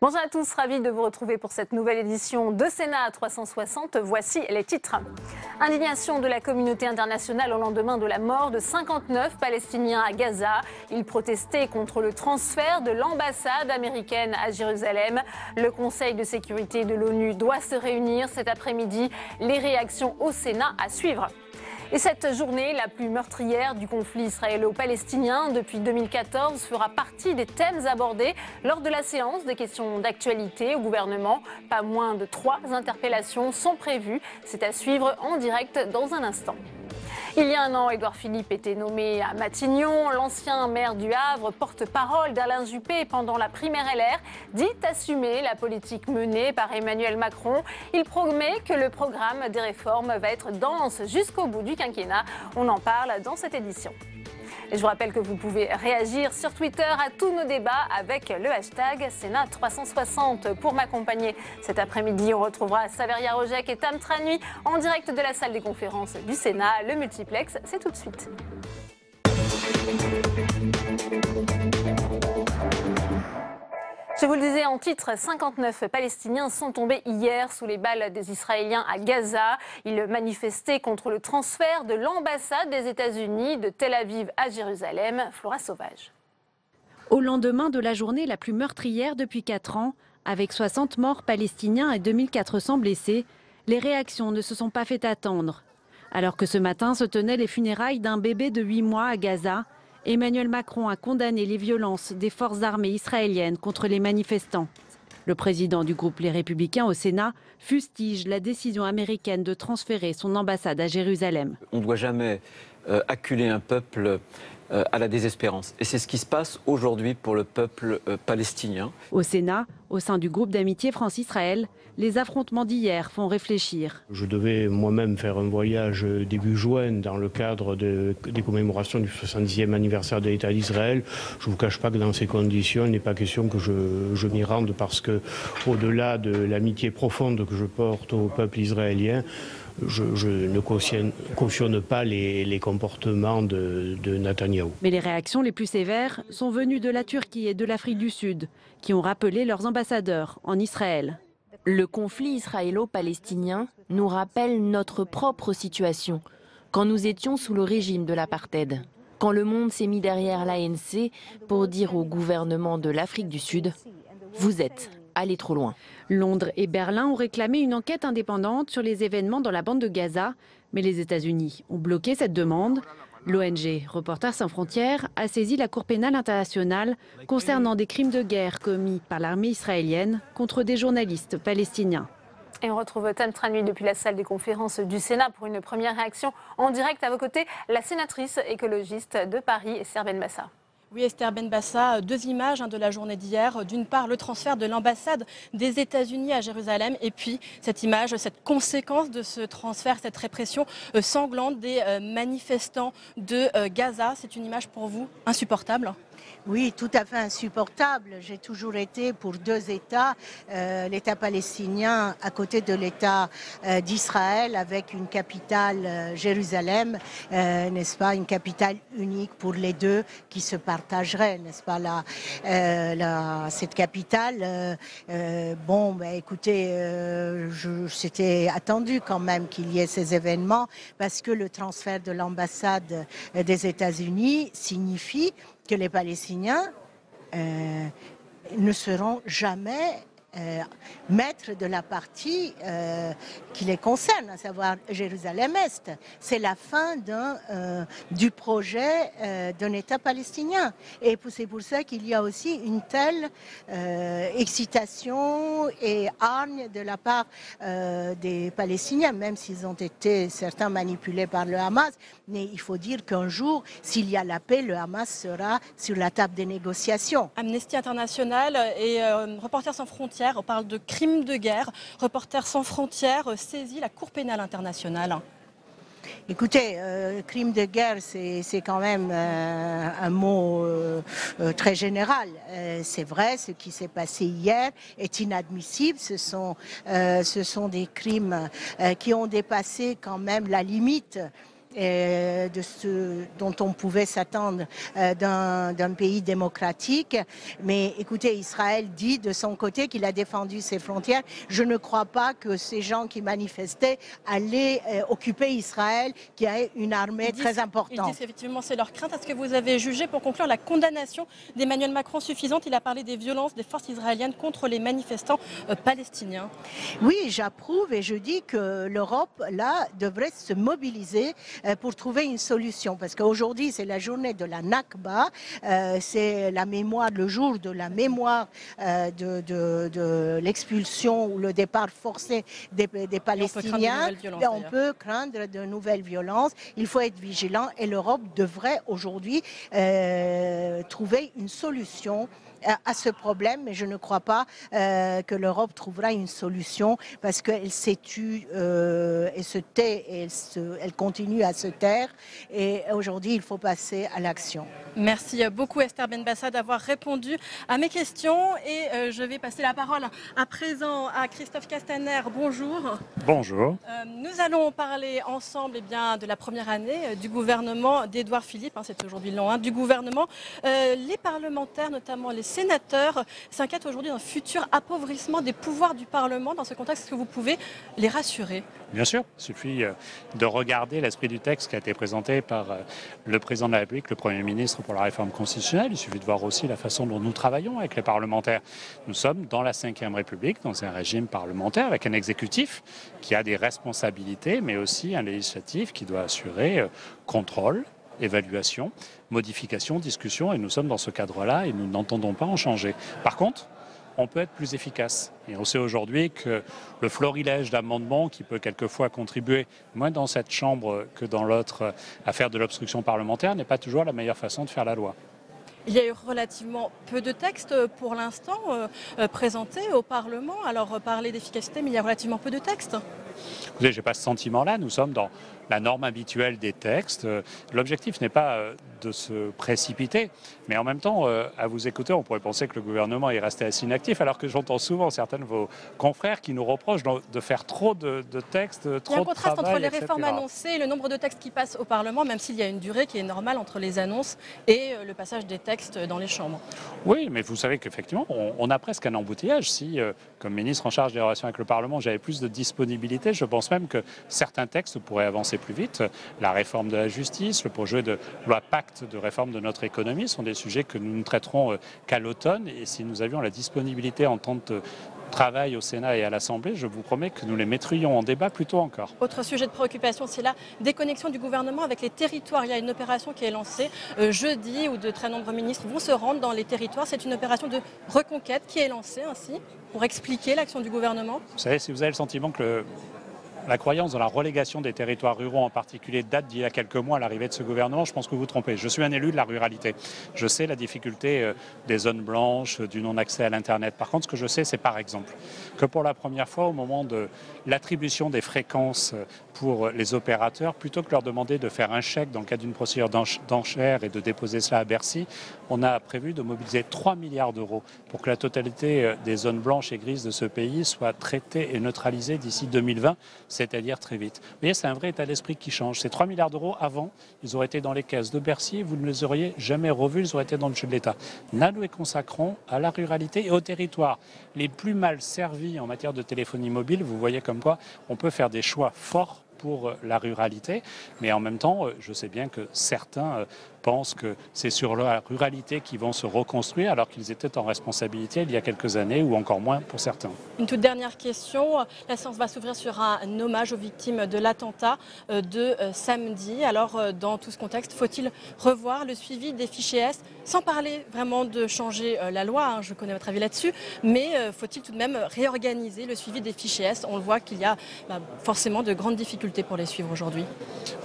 Bonjour à tous, ravi de vous retrouver pour cette nouvelle édition de Sénat 360. Voici les titres. Indignation de la communauté internationale au lendemain de la mort de 59 Palestiniens à Gaza. Ils protestaient contre le transfert de l'ambassade américaine à Jérusalem. Le Conseil de sécurité de l'ONU doit se réunir cet après-midi. Les réactions au Sénat à suivre. Et cette journée, la plus meurtrière du conflit israélo-palestinien depuis 2014, fera partie des thèmes abordés lors de la séance des questions d'actualité au gouvernement. Pas moins de 3 interpellations sont prévues. C'est à suivre en direct dans un instant. Il y a un an, Édouard Philippe était nommé à Matignon. L'ancien maire du Havre, porte-parole d'Alain Juppé pendant la primaire LR, dit assumer la politique menée par Emmanuel Macron. Il promet que le programme des réformes va être dense jusqu'au bout du quinquennat. On en parle dans cette édition. Et je vous rappelle que vous pouvez réagir sur Twitter à tous nos débats avec le hashtag Sénat360. Pour m'accompagner cet après-midi, on retrouvera Saveria Rojek et Tam Tranui en direct de la salle des conférences du Sénat. Le multiplex, c'est tout de suite. Je vous le disais en titre, 59 Palestiniens sont tombés hier sous les balles des Israéliens à Gaza. Ils manifestaient contre le transfert de l'ambassade des États-Unis de Tel Aviv à Jérusalem. Flora Sauvage. Au lendemain de la journée la plus meurtrière depuis 4 ans, avec 60 morts palestiniens et 2400 blessés, les réactions ne se sont pas fait attendre. Alors que ce matin se tenaient les funérailles d'un bébé de 8 mois à Gaza, Emmanuel Macron a condamné les violences des forces armées israéliennes contre les manifestants. Le président du groupe Les Républicains au Sénat fustige la décision américaine de transférer son ambassade à Jérusalem. On ne doit jamais acculer un peuple à la désespérance. Et c'est ce qui se passe aujourd'hui pour le peuple palestinien. Au Sénat, au sein du groupe d'amitié France-Israël, les affrontements d'hier font réfléchir. Je devais moi-même faire un voyage début juin dans le cadre des commémorations du 70e anniversaire de l'État d'Israël. Je ne vous cache pas que dans ces conditions, il n'est pas question que je m'y rende parce que, au-delà de l'amitié profonde que je porte au peuple israélien, je ne cautionne pas les comportements de Netanyahou. Mais les réactions les plus sévères sont venues de la Turquie et de l'Afrique du Sud, qui ont rappelé leurs ambassadeurs en Israël. Le conflit israélo-palestinien nous rappelle notre propre situation, quand nous étions sous le régime de l'apartheid, quand le monde s'est mis derrière l'ANC pour dire au gouvernement de l'Afrique du Sud « Vous êtes allés trop loin ». Londres et Berlin ont réclamé une enquête indépendante sur les événements dans la bande de Gaza, mais les États-Unis ont bloqué cette demande. L'ONG Reporters sans frontières a saisi la Cour pénale internationale concernant des crimes de guerre commis par l'armée israélienne contre des journalistes palestiniens. Et on retrouve Tam Tranui depuis la salle des conférences du Sénat pour une première réaction en direct. À vos côtés, la sénatrice écologiste de Paris, Esther Benbassa. Oui, Esther Benbassa, 2 images de la journée d'hier. D'une part, le transfert de l'ambassade des États-Unis à Jérusalem et puis cette image, cette conséquence de ce transfert, cette répression sanglante des manifestants de Gaza. C'est une image pour vous insupportable ? Oui, tout à fait insupportable. J'ai toujours été pour 2 États, l'État palestinien à côté de l'État d'Israël avec une capitale Jérusalem, n'est-ce pas, une capitale unique pour les deux qui se partageraient, n'est-ce pas, cette capitale. Écoutez, c'était attendu quand même qu'il y ait ces événements parce que le transfert de l'ambassade des États-Unis signifie que les Palestiniens ne seront jamais maîtres de la partie qui les concerne, à savoir Jérusalem-Est. C'est la fin du projet d'un État palestinien. Et c'est pour ça qu'il y a aussi une telle excitation et hargne de la part des Palestiniens, même s'ils ont été certains manipulés par le Hamas. Mais il faut dire qu'un jour, s'il y a la paix, le Hamas sera sur la table des négociations. Amnesty International et Reporters sans frontières parlent de crimes de guerre. Reporters sans frontières saisit la Cour pénale internationale. Écoutez, crime de guerre, c'est quand même un mot très général. C'est vrai, ce qui s'est passé hier est inadmissible. Ce sont des crimes qui ont dépassé quand même la limite de ce dont on pouvait s'attendre d'un pays démocratique. Mais écoutez, Israël dit de son côté qu'il a défendu ses frontières. Je ne crois pas que ces gens qui manifestaient allaient occuper Israël, qui a une armée très importante. Ils disent effectivement c'est leur crainte. Est-ce que vous avez jugé, pour conclure, la condamnation d'Emmanuel Macron suffisante? Il a parlé des violences des forces israéliennes contre les manifestants palestiniens. Oui, j'approuve et je dis que l'Europe, là, devrait se mobiliser pour trouver une solution. Parce qu'aujourd'hui, c'est la journée de la Nakba, c'est la mémoire, le jour de la mémoire de l'expulsion ou le départ forcé des Palestiniens. On peut craindre de nouvelles violences. Il faut être vigilant et l'Europe devrait aujourd'hui trouver une solution à ce problème, mais je ne crois pas que l'Europe trouvera une solution parce qu'elle s'est tue, elle se tait et elle continue à se taire. Et aujourd'hui, il faut passer à l'action. Merci beaucoup Esther Benbassa d'avoir répondu à mes questions et je vais passer la parole à présent à Christophe Castaner. Bonjour. Bonjour. Nous allons parler ensemble de la première année du gouvernement d'Édouard Philippe, c'est aujourd'hui l'an 1 du gouvernement. Les parlementaires, notamment les sénateurs, s'inquiètent aujourd'hui d'un futur appauvrissement des pouvoirs du Parlement. Dans ce contexte, est-ce que vous pouvez les rassurer? Bien sûr, il suffit de regarder l'esprit du texte qui a été présenté par le président de la République, le Premier ministre pour la réforme constitutionnelle. Il suffit de voir aussi la façon dont nous travaillons avec les parlementaires. Nous sommes dans la Ve République, dans un régime parlementaire avec un exécutif qui a des responsabilités, mais aussi un législatif qui doit assurer contrôle, évaluation, modification, discussion, et nous sommes dans ce cadre-là et nous n'entendons pas en changer. Par contre, on peut être plus efficace. Et on sait aujourd'hui que le florilège d'amendements qui peut quelquefois contribuer, moins dans cette chambre que dans l'autre, à faire de l'obstruction parlementaire, n'est pas toujours la meilleure façon de faire la loi. Il y a eu relativement peu de textes pour l'instant présentés au Parlement. Alors parler d'efficacité, mais il y a relativement peu de textes. Écoutez, je n'ai pas ce sentiment-là. Nous sommes dans la norme habituelle des textes. L'objectif n'est pas de se précipiter, mais en même temps, à vous écouter, on pourrait penser que le gouvernement est resté assez inactif, alors que j'entends souvent certains de vos confrères qui nous reprochent de faire trop de textes, trop de travail. Il y a un contraste entre les etc. réformes annoncées et le nombre de textes qui passent au Parlement, même s'il y a une durée qui est normale entre les annonces et le passage des textes dans les chambres. Oui, mais vous savez qu'effectivement, on a presque un embouteillage. Si, comme ministre en charge des relations avec le Parlement, j'avais plus de disponibilité, je pense même que certains textes pourraient avancer plus vite. La réforme de la justice, le projet de loi pacte de réforme de notre économie sont des sujets que nous ne traiterons qu'à l'automne. Et si nous avions la disponibilité en temps de travail au Sénat et à l'Assemblée, je vous promets que nous les mettrions en débat plus tôt encore. Autre sujet de préoccupation, c'est la déconnexion du gouvernement avec les territoires. Il y a une opération qui est lancée jeudi où de très nombreux ministres vont se rendre dans les territoires. C'est une opération de reconquête qui est lancée ainsi pour expliquer l'action du gouvernement. Vous savez, si vous avez le sentiment que la croyance dans la relégation des territoires ruraux en particulier date d'il y a quelques mois à l'arrivée de ce gouvernement, je pense que vous vous trompez. Je suis un élu de la ruralité. Je sais la difficulté des zones blanches, du non-accès à l'Internet. Par contre, ce que je sais, c'est par exemple que pour la première fois, au moment de l'attribution des fréquences pour les opérateurs, plutôt que leur demander de faire un chèque dans le cadre d'une procédure d'enchères et de déposer cela à Bercy, on a prévu de mobiliser 3 milliards d'euros pour que la totalité des zones blanches et grises de ce pays soit traitée et neutralisée d'ici 2020, c'est-à-dire très vite. Vous voyez, c'est un vrai état d'esprit qui change. Ces 3 milliards d'euros, avant, ils auraient été dans les caisses de Bercy, vous ne les auriez jamais revus, ils auraient été dans le budget de l'État. Nous les consacrons à la ruralité et aux territoires les plus mal servis en matière de téléphonie mobile. Vous voyez comme quoi on peut faire des choix forts pour la ruralité, mais en même temps, je sais bien que certains pensent que c'est sur la ruralité qu'ils vont se reconstruire alors qu'ils étaient en responsabilité il y a quelques années ou encore moins pour certains. Une toute dernière question. La séance va s'ouvrir sur un hommage aux victimes de l'attentat de samedi. Alors, dans tout ce contexte, faut-il revoir le suivi des fichiers S sans parler vraiment de changer la loi, je connais votre avis là-dessus, mais faut-il tout de même réorganiser le suivi des fichiers S? On le voit qu'il y a forcément de grandes difficultés pour les suivre aujourd'hui.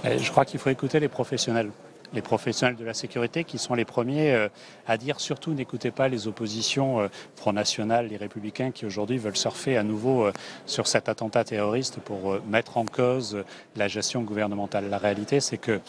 Je crois qu'il faut écouter les professionnels de la sécurité qui sont les premiers à dire surtout n'écoutez pas les oppositions Front National, les Républicains qui aujourd'hui veulent surfer à nouveau sur cet attentat terroriste pour mettre en cause la gestion gouvernementale. La réalité, c'est que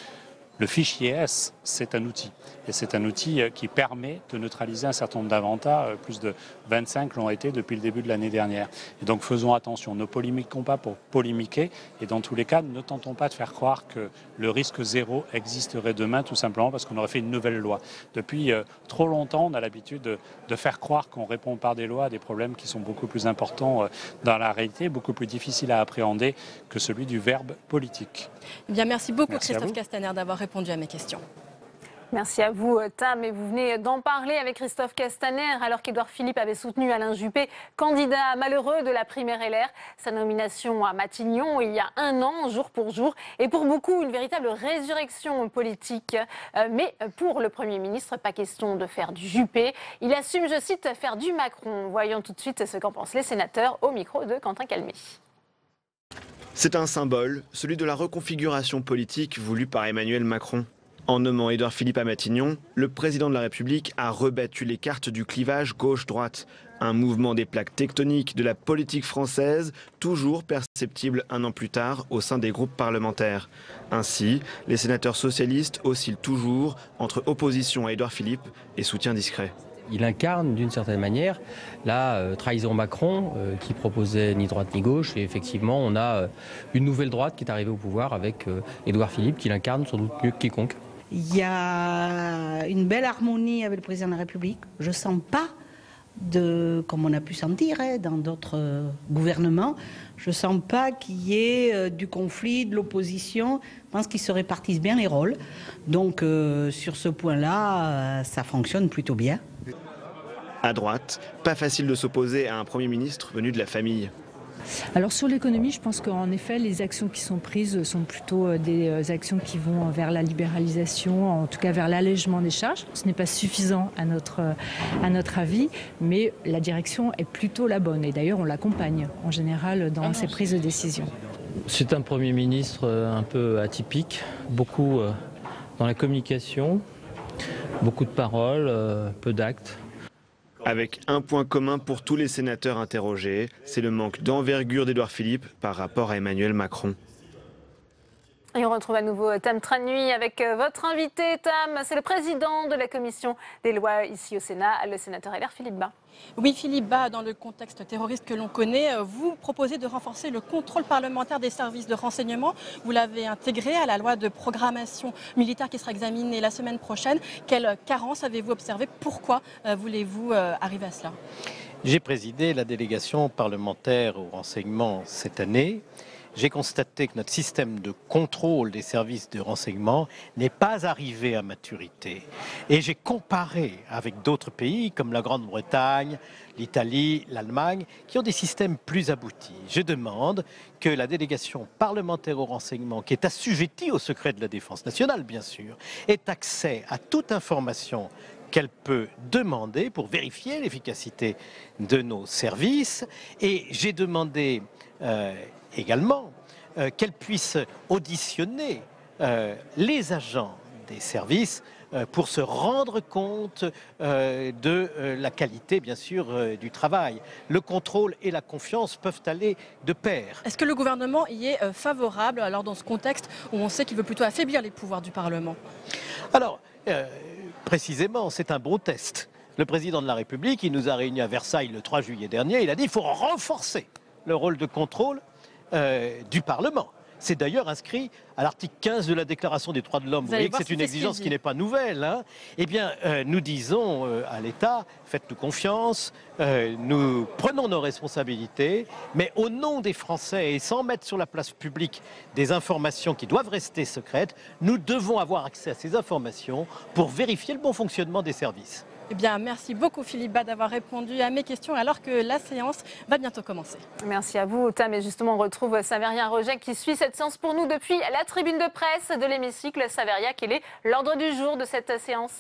Le fichier S, c'est un outil. Et c'est un outil qui permet de neutraliser un certain nombre d'inventats. Plus de 25 l'ont été depuis le début de l'année dernière. Et donc faisons attention, ne polémiquons pas pour polémiquer. Et dans tous les cas, ne tentons pas de faire croire que le risque zéro existerait demain, tout simplement parce qu'on aurait fait une nouvelle loi. Depuis trop longtemps, on a l'habitude de faire croire qu'on répond par des lois à des problèmes qui sont beaucoup plus importants dans la réalité, beaucoup plus difficiles à appréhender que celui du verbe politique. Eh bien, merci beaucoup Merci Christophe Castaner d'avoir répondu à mes questions. Merci à vous, Tam. Et vous venez d'en parler avec Christophe Castaner, alors qu'Édouard Philippe avait soutenu Alain Juppé, candidat malheureux de la primaire LR. Sa nomination à Matignon il y a 1 an, jour pour jour, est pour beaucoup une véritable résurrection politique. Mais pour le Premier ministre, pas question de faire du Juppé. Il assume, je cite, faire du Macron. Voyons tout de suite ce qu'en pensent les sénateurs au micro de Quentin Calmé. C'est un symbole, celui de la reconfiguration politique voulue par Emmanuel Macron. En nommant Édouard Philippe à Matignon, le président de la République a rebattu les cartes du clivage gauche-droite. Un mouvement des plaques tectoniques de la politique française, toujours perceptible 1 an plus tard au sein des groupes parlementaires. Ainsi, les sénateurs socialistes oscillent toujours entre opposition à Édouard Philippe et soutien discret. Il incarne d'une certaine manière la trahison Macron qui proposait ni droite ni gauche. Et effectivement, on a une nouvelle droite qui est arrivée au pouvoir avec Édouard Philippe qui l'incarne sans doute mieux que quiconque. Il y a une belle harmonie avec le président de la République. Je ne sens pas, comme on a pu sentir dans d'autres gouvernements, je ne sens pas qu'il y ait du conflit, de l'opposition. Je pense qu'ils se répartissent bien les rôles. Donc sur ce point-là, ça fonctionne plutôt bien. À droite, pas facile de s'opposer à un Premier ministre venu de la famille. Alors sur l'économie, je pense qu'en effet, les actions qui sont prises sont plutôt des actions qui vont vers la libéralisation, en tout cas vers l'allègement des charges. Ce n'est pas suffisant à notre avis, mais la direction est plutôt la bonne. Et d'ailleurs, on l'accompagne en général dans ses prises de décision. C'est un Premier ministre un peu atypique, beaucoup dans la communication, beaucoup de paroles, peu d'actes. Avec un point commun pour tous les sénateurs interrogés, c'est le manque d'envergure d'Édouard Philippe par rapport à Emmanuel Macron. Et on retrouve à nouveau Tam Tranui avec votre invité, Tam. C'est le président de la commission des lois ici au Sénat, le sénateur LR Philippe Bas. Oui, Philippe Bas, dans le contexte terroriste que l'on connaît, vous proposez de renforcer le contrôle parlementaire des services de renseignement. Vous l'avez intégré à la loi de programmation militaire qui sera examinée la semaine prochaine. Quelle carence avez-vous observé? Pourquoi voulez-vous arriver à cela? J'ai présidé la délégation parlementaire au renseignement cette année. J'ai constaté que notre système de contrôle des services de renseignement n'est pas arrivé à maturité. Et j'ai comparé avec d'autres pays comme la Grande-Bretagne, l'Italie, l'Allemagne, qui ont des systèmes plus aboutis. Je demande que la délégation parlementaire au renseignement, qui est assujettie au secret de la défense nationale, bien sûr, ait accès à toute information qu'elle peut demander pour vérifier l'efficacité de nos services. Et j'ai demandé également qu'elle puisse auditionner les agents des services pour se rendre compte de la qualité, bien sûr, du travail. Le contrôle et la confiance peuvent aller de pair. Est-ce que le gouvernement y est favorable, alors dans ce contexte où on sait qu'il veut plutôt affaiblir les pouvoirs du Parlement? Alors, précisément, c'est un bon test. Le président de la République, il nous a réunis à Versailles le 3 juillet dernier, il a dit qu'il faut renforcer le rôle de contrôle du Parlement. C'est d'ailleurs inscrit à l'article 15 de la Déclaration des droits de l'homme. Vous voyez que c'est une exigence qui n'est pas nouvelle. Hein. Eh bien, nous disons à l'État, faites-nous confiance, nous prenons nos responsabilités, mais au nom des Français et sans mettre sur la place publique des informations qui doivent rester secrètes, nous devons avoir accès à ces informations pour vérifier le bon fonctionnement des services. Eh bien, merci beaucoup Philippe Bas d'avoir répondu à mes questions alors que la séance va bientôt commencer. Merci à vous, Tam. Et justement, on retrouve Saveria Roget qui suit cette séance pour nous depuis la tribune de presse de l'hémicycle. Saveria, quel est l'ordre du jour de cette séance?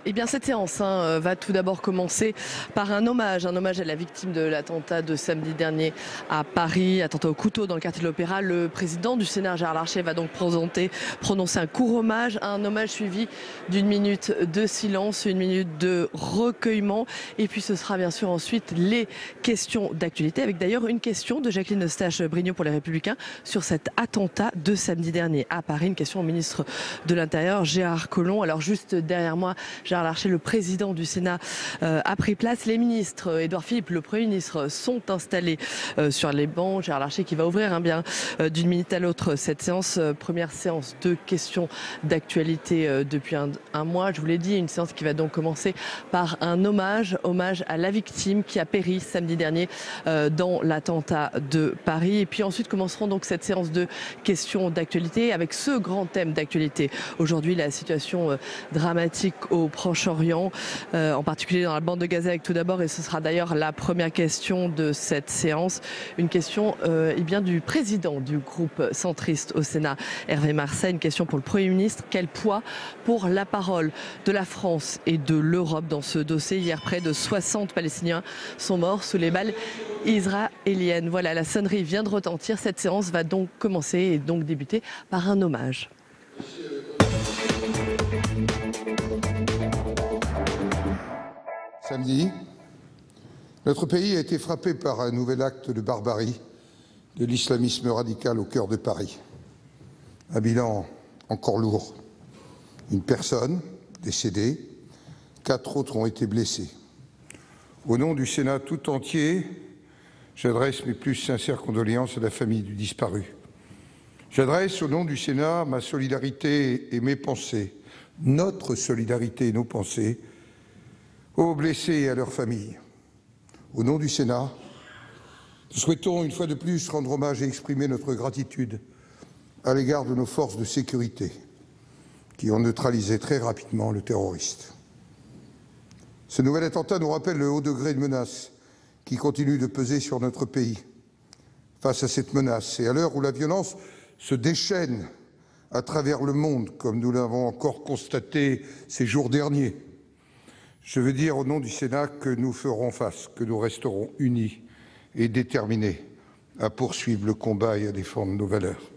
Eh bien, cette séance va tout d'abord commencer par un hommage à la victime de l'attentat de samedi dernier à Paris, attentat au couteau dans le quartier de l'Opéra. Le président du Sénat, Gérard Larcher, va donc prononcer un court hommage, un hommage suivi d'une minute de silence, une minute de de recueillement. Et puis ce sera bien sûr ensuite les questions d'actualité, avec d'ailleurs une question de Jacqueline Eustache-Brinio pour les Républicains sur cet attentat de samedi dernier à Paris. Une question au ministre de l'Intérieur, Gérard Collomb. Alors juste derrière moi, Gérard Larcher, le président du Sénat, a pris place. Les ministres, Édouard Philippe, le Premier ministre, sont installés sur les bancs. Gérard Larcher qui va ouvrir d'une minute à l'autre cette séance. Première séance de questions d'actualité depuis un mois. Je vous l'ai dit, une séance qui va donc commencer par un hommage à la victime qui a péri samedi dernier dans l'attentat de Paris. Et puis ensuite commenceront donc cette séance de questions d'actualité avec ce grand thème d'actualité. Aujourd'hui, la situation dramatique au Proche-Orient, en particulier dans la bande de Gaza, avec tout d'abord, et ce sera d'ailleurs la première question de cette séance, une question du président du groupe centriste au Sénat, Hervé Marseille, une question pour le Premier ministre. Quel poids pour la parole de la France et de l'Europe dans ce dossier? Hier, près de 60 Palestiniens sont morts sous les balles israéliennes. Voilà, la sonnerie vient de retentir. Cette séance va donc commencer et donc débuter par un hommage. Samedi, notre pays a été frappé par un nouvel acte de barbarie de l'islamisme radical au cœur de Paris. Un bilan encore lourd. Une personne décédée, 4 autres ont été blessés. Au nom du Sénat tout entier, j'adresse mes plus sincères condoléances à la famille du disparu. J'adresse au nom du Sénat ma solidarité et mes pensées, notre solidarité et nos pensées, aux blessés et à leurs familles. Au nom du Sénat, nous souhaitons une fois de plus rendre hommage et exprimer notre gratitude à l'égard de nos forces de sécurité qui ont neutralisé très rapidement le terroriste. Ce nouvel attentat nous rappelle le haut degré de menace qui continue de peser sur notre pays. Face à cette menace et à l'heure où la violence se déchaîne à travers le monde, comme nous l'avons encore constaté ces jours derniers, je veux dire au nom du Sénat que nous ferons face, que nous resterons unis et déterminés à poursuivre le combat et à défendre nos valeurs.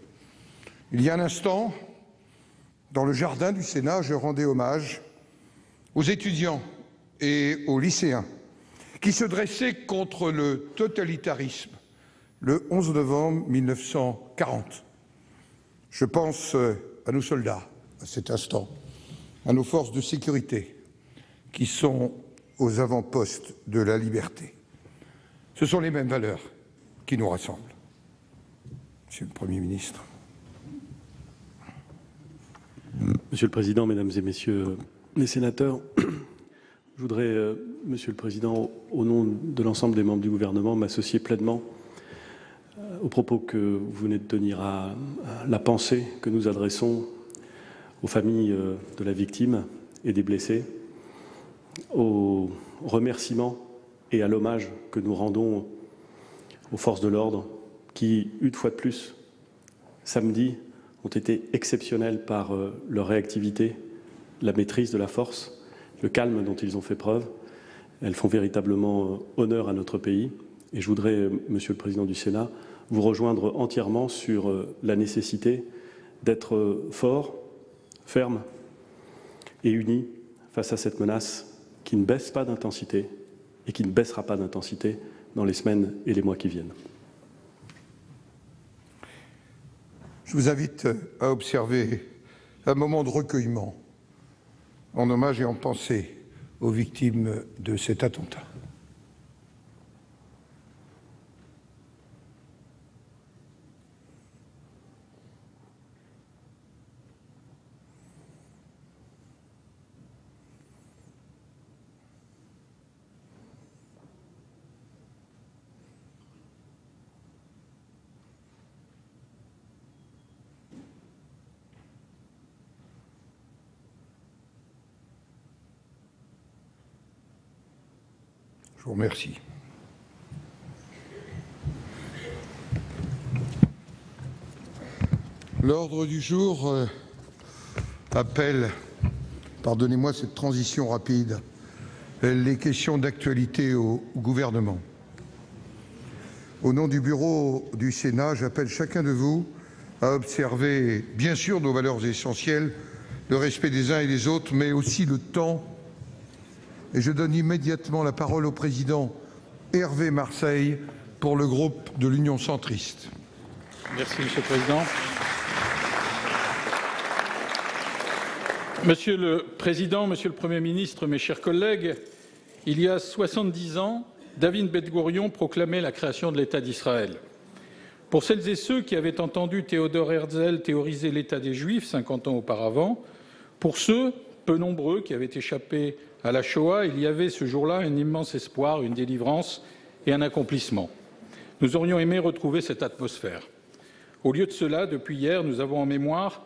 Il y a un instant, dans le jardin du Sénat, je rendais hommage aux étudiants et aux lycéens qui se dressaient contre le totalitarisme le 11 novembre 1940. Je pense à nos soldats, à cet instant, à nos forces de sécurité qui sont aux avant-postes de la liberté. Ce sont les mêmes valeurs qui nous rassemblent. Monsieur le Premier ministre. Monsieur le Président, Mesdames et Messieurs les sénateurs, je voudrais, Monsieur le Président, au nom de l'ensemble des membres du gouvernement, m'associer pleinement aux propos que vous venez de tenir, à la pensée que nous adressons aux familles de la victime et des blessés, aux remerciements et à l'hommage que nous rendons aux forces de l'ordre qui, une fois de plus, samedi, ont été exceptionnelles par leur réactivité, la maîtrise de la force, le calme dont ils ont fait preuve. Elles font véritablement honneur à notre pays. Et je voudrais, Monsieur le Président du Sénat, vous rejoindre entièrement sur la nécessité d'être fort, ferme et unis face à cette menace qui ne baisse pas d'intensité et qui ne baissera pas d'intensité dans les semaines et les mois qui viennent. Je vous invite à observer un moment de recueillement en hommage et en pensée aux victimes de cet attentat. Je vous remercie. L'ordre du jour appelle, pardonnez-moi cette transition rapide, les questions d'actualité au gouvernement. Au nom du bureau du Sénat, j'appelle chacun de vous à observer, bien sûr, nos valeurs essentielles, le respect des uns et des autres, mais aussi le temps Et je donne immédiatement la parole au président Hervé Marseille pour le groupe de l'Union centriste. Merci, Monsieur le Président. Monsieur le Président, Monsieur le Premier ministre, mes chers collègues, il y a 70 ans, David Ben-Gourion proclamait la création de l'État d'Israël. Pour celles et ceux qui avaient entendu Théodore Herzl théoriser l'État des Juifs 50 ans auparavant, pour ceux, peu nombreux, qui avaient échappé à la Shoah, il y avait ce jour-là un immense espoir, une délivrance et un accomplissement. Nous aurions aimé retrouver cette atmosphère. Au lieu de cela, depuis hier, nous avons en mémoire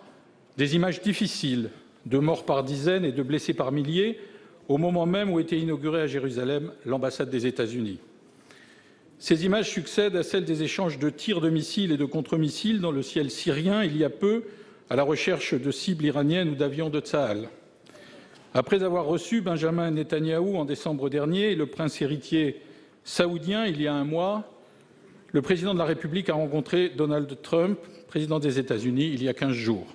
des images difficiles de morts par dizaines et de blessés par milliers au moment même où était inaugurée à Jérusalem l'ambassade des États-Unis. Ces images succèdent à celles des échanges de tirs de missiles et de contre-missiles dans le ciel syrien il y a peu à la recherche de cibles iraniennes ou d'avions de Tsahal. Après avoir reçu Benjamin Netanyahou en décembre dernier et le prince héritier saoudien il y a un mois, le président de la République a rencontré Donald Trump, président des États-Unis, il y a 15 jours.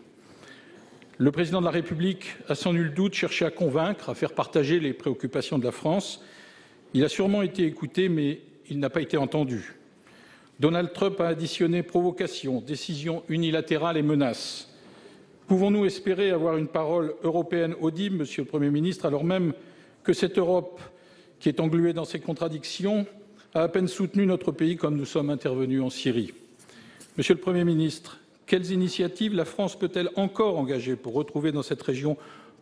Le président de la République a sans nul doute cherché à convaincre, à faire partager les préoccupations de la France. Il a sûrement été écouté, mais il n'a pas été entendu. Donald Trump a additionné provocation, décision unilatérale et menaces. Pouvons-nous espérer avoir une parole européenne audible, Monsieur le Premier ministre, alors même que cette Europe, qui est engluée dans ses contradictions, a à peine soutenu notre pays comme nous sommes intervenus en Syrie? Monsieur le Premier ministre, quelles initiatives la France peut-elle encore engager pour retrouver dans cette région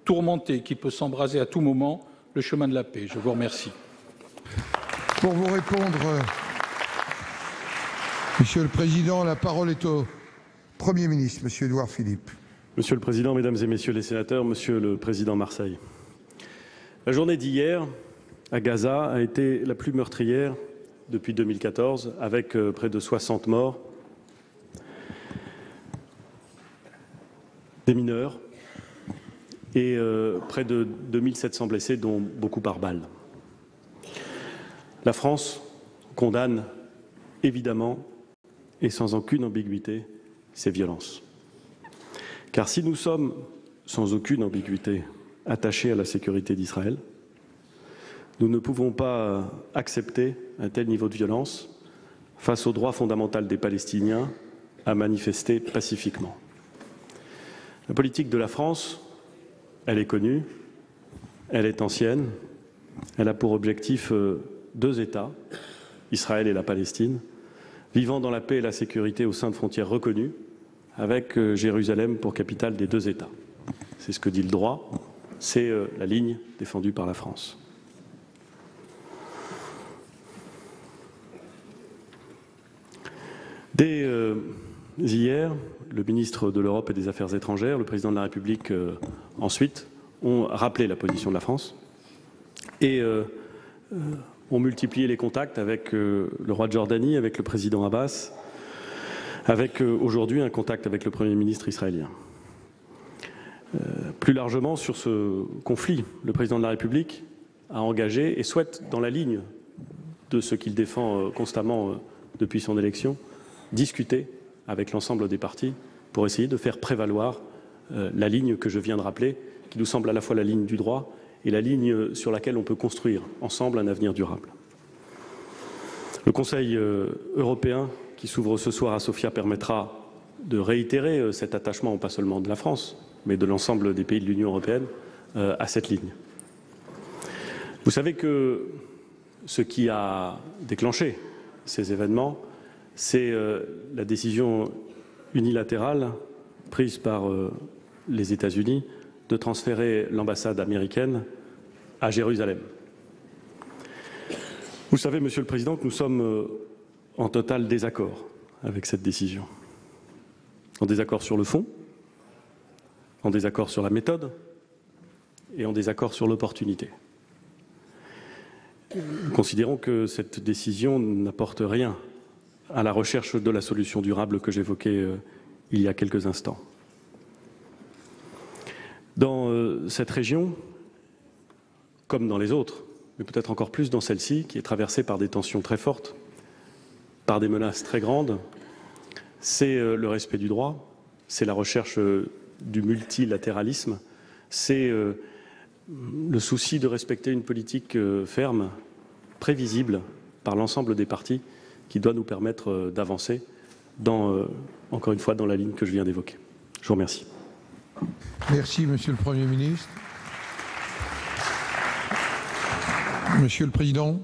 tourmentée qui peut s'embraser à tout moment le chemin de la paix? Je vous remercie. Pour vous répondre, Monsieur le Président, la parole est au Premier ministre, Monsieur Édouard Philippe. Monsieur le Président, Mesdames et Messieurs les sénateurs, Monsieur le Président Marseille. La journée d'hier à Gaza a été la plus meurtrière depuis 2014, avec près de 60 morts, des mineurs et près de 2700 blessés, dont beaucoup par balle. La France condamne évidemment et sans aucune ambiguïté ces violences. Car si nous sommes sans aucune ambiguïté attachés à la sécurité d'Israël, nous ne pouvons pas accepter un tel niveau de violence face au droit fondamental des Palestiniens à manifester pacifiquement. La politique de la France, elle est connue, elle est ancienne, elle a pour objectif deux États, Israël et la Palestine, vivant dans la paix et la sécurité au sein de frontières reconnues, avec Jérusalem pour capitale des deux États. C'est ce que dit le droit, c'est la ligne défendue par la France. Dès hier, le ministre de l'Europe et des Affaires étrangères, le président de la République ensuite, ont rappelé la position de la France et ont multiplié les contacts avec le roi de Jordanie, avec le président Abbas, avec aujourd'hui un contact avec le Premier ministre israélien. Plus largement, sur ce conflit, le président de la République a engagé et souhaite, dans la ligne de ce qu'il défend constamment depuis son élection, discuter avec l'ensemble des partis pour essayer de faire prévaloir la ligne que je viens de rappeler, qui nous semble à la fois la ligne du droit et la ligne sur laquelle on peut construire ensemble un avenir durable. Le Conseil européen qui s'ouvre ce soir à Sofia permettra de réitérer cet attachement, pas seulement de la France, mais de l'ensemble des pays de l'Union européenne, à cette ligne. Vous savez que ce qui a déclenché ces événements, c'est la décision unilatérale prise par les États-Unis de transférer l'ambassade américaine à Jérusalem. Vous savez, Monsieur le Président, que nous sommes en total désaccord avec cette décision. En désaccord sur le fond, en désaccord sur la méthode et en désaccord sur l'opportunité. Nous considérons que cette décision n'apporte rien à la recherche de la solution durable que j'évoquais il y a quelques instants. Dans cette région, comme dans les autres, mais peut-être encore plus dans celle-ci, qui est traversée par des tensions très fortes, par des menaces très grandes, c'est le respect du droit, c'est la recherche du multilatéralisme, c'est le souci de respecter une politique ferme, prévisible par l'ensemble des partis, qui doit nous permettre d'avancer, encore une fois, dans la ligne que je viens d'évoquer. Je vous remercie. Merci, Monsieur le Premier ministre. Monsieur le Président,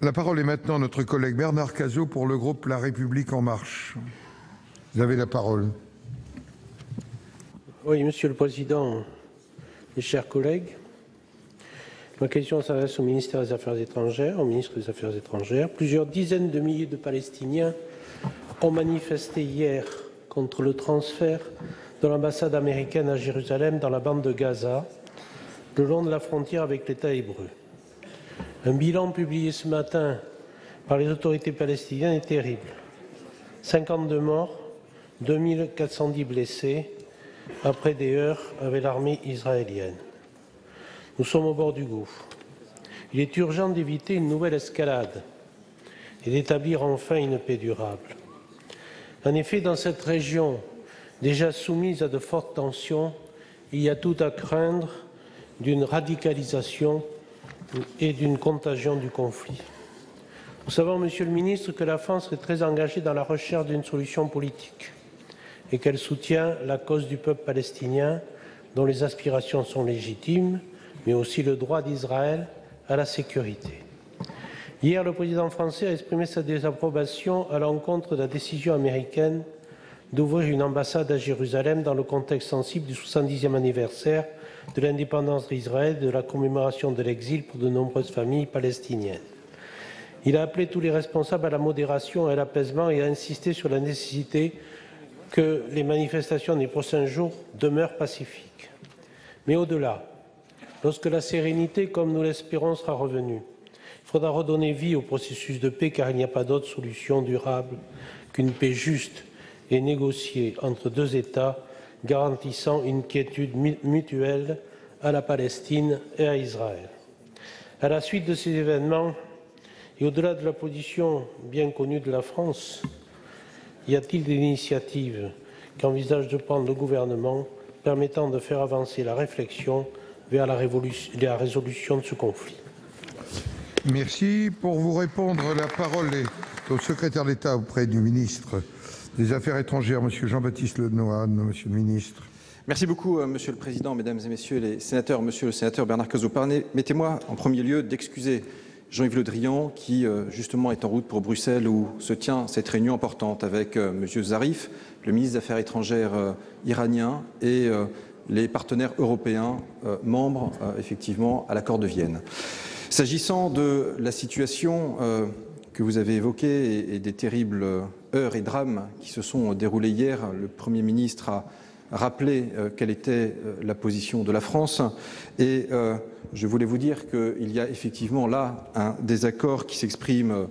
la parole est maintenant à notre collègue Bernard Cazeau pour le groupe La République En Marche. Vous avez la parole. Oui, Monsieur le Président, mes chers collègues, ma question s'adresse au ministère des Affaires étrangères, au ministre des Affaires étrangères. Plusieurs dizaines de milliers de Palestiniens ont manifesté hier contre le transfert de l'ambassade américaine à Jérusalem dans la bande de Gaza, le long de la frontière avec l'État hébreu. Un bilan publié ce matin par les autorités palestiniennes est terrible. 52 morts, 2410 blessés, après des heurts avec l'armée israélienne. Nous sommes au bord du gouffre. Il est urgent d'éviter une nouvelle escalade et d'établir enfin une paix durable. En effet, dans cette région déjà soumise à de fortes tensions, il y a tout à craindre d'une radicalisation et d'une contagion du conflit. Nous savons, Monsieur le Ministre, que la France est très engagée dans la recherche d'une solution politique et qu'elle soutient la cause du peuple palestinien, dont les aspirations sont légitimes, mais aussi le droit d'Israël à la sécurité. Hier, le président français a exprimé sa désapprobation à l'encontre de la décision américaine d'ouvrir une ambassade à Jérusalem dans le contexte sensible du 70e anniversaire de l'indépendance d'Israël et de la commémoration de l'exil pour de nombreuses familles palestiniennes. Il a appelé tous les responsables à la modération et à l'apaisement et a insisté sur la nécessité que les manifestations des prochains jours demeurent pacifiques. Mais au-delà, lorsque la sérénité, comme nous l'espérons, sera revenue, il faudra redonner vie au processus de paix car il n'y a pas d'autre solution durable qu'une paix juste et négociée entre deux États garantissant une quiétude mutuelle à la Palestine et à Israël. À la suite de ces événements, et au-delà de la position bien connue de la France, y a-t-il des initiatives qu'envisage de prendre le gouvernement permettant de faire avancer la réflexion vers la résolution de ce conflit? Merci. Pour vous répondre, la parole est au secrétaire d'État auprès du ministre des Affaires étrangères, Monsieur Jean-Baptiste Lemoine. Monsieur le ministre. Merci beaucoup, Monsieur le Président, Mesdames et Messieurs les sénateurs. Monsieur le sénateur Bernard Cazeau, permettez-moi en premier lieu d'excuser Jean-Yves Le Drian qui, justement, est en route pour Bruxelles où se tient cette réunion importante avec Monsieur Zarif, le ministre des Affaires étrangères iranien, et les partenaires européens membres, effectivement, à l'accord de Vienne. S'agissant de la situation que vous avez évoquée et des terribles heurts et drames qui se sont déroulés hier, le Premier ministre a rappelé quelle était la position de la France et je voulais vous dire qu'il y a effectivement là un désaccord qui s'exprime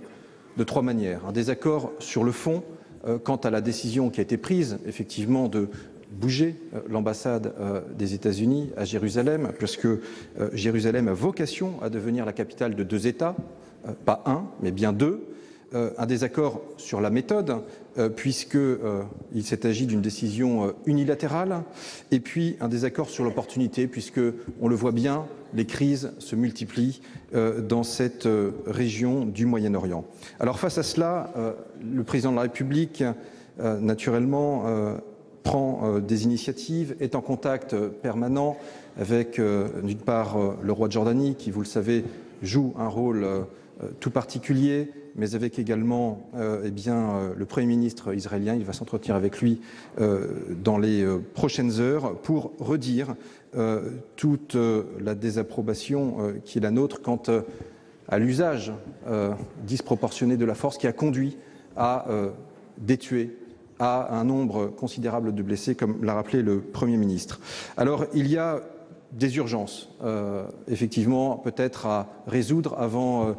de trois manières. Un désaccord sur le fond quant à la décision qui a été prise effectivement de bouger l'ambassade des États-Unis à Jérusalem, parce que Jérusalem a vocation à devenir la capitale de deux États, pas un, mais bien deux. Un désaccord sur la méthode, puisqu'il s'est agi d'une décision unilatérale, et puis un désaccord sur l'opportunité, puisque, on le voit bien, les crises se multiplient dans cette région du Moyen-Orient. Alors face à cela, le président de la République, naturellement, prend des initiatives, est en contact permanent avec, d'une part, le roi de Jordanie, qui, vous le savez, joue un rôle tout particulier, mais avec également le Premier ministre israélien. Il va s'entretenir avec lui dans les prochaines heures pour redire toute la désapprobation qui est la nôtre quant à l'usage disproportionné de la force qui a conduit à des tués, à un nombre considérable de blessés, comme l'a rappelé le Premier ministre. Alors, il y a des urgences, effectivement, peut-être à résoudre avant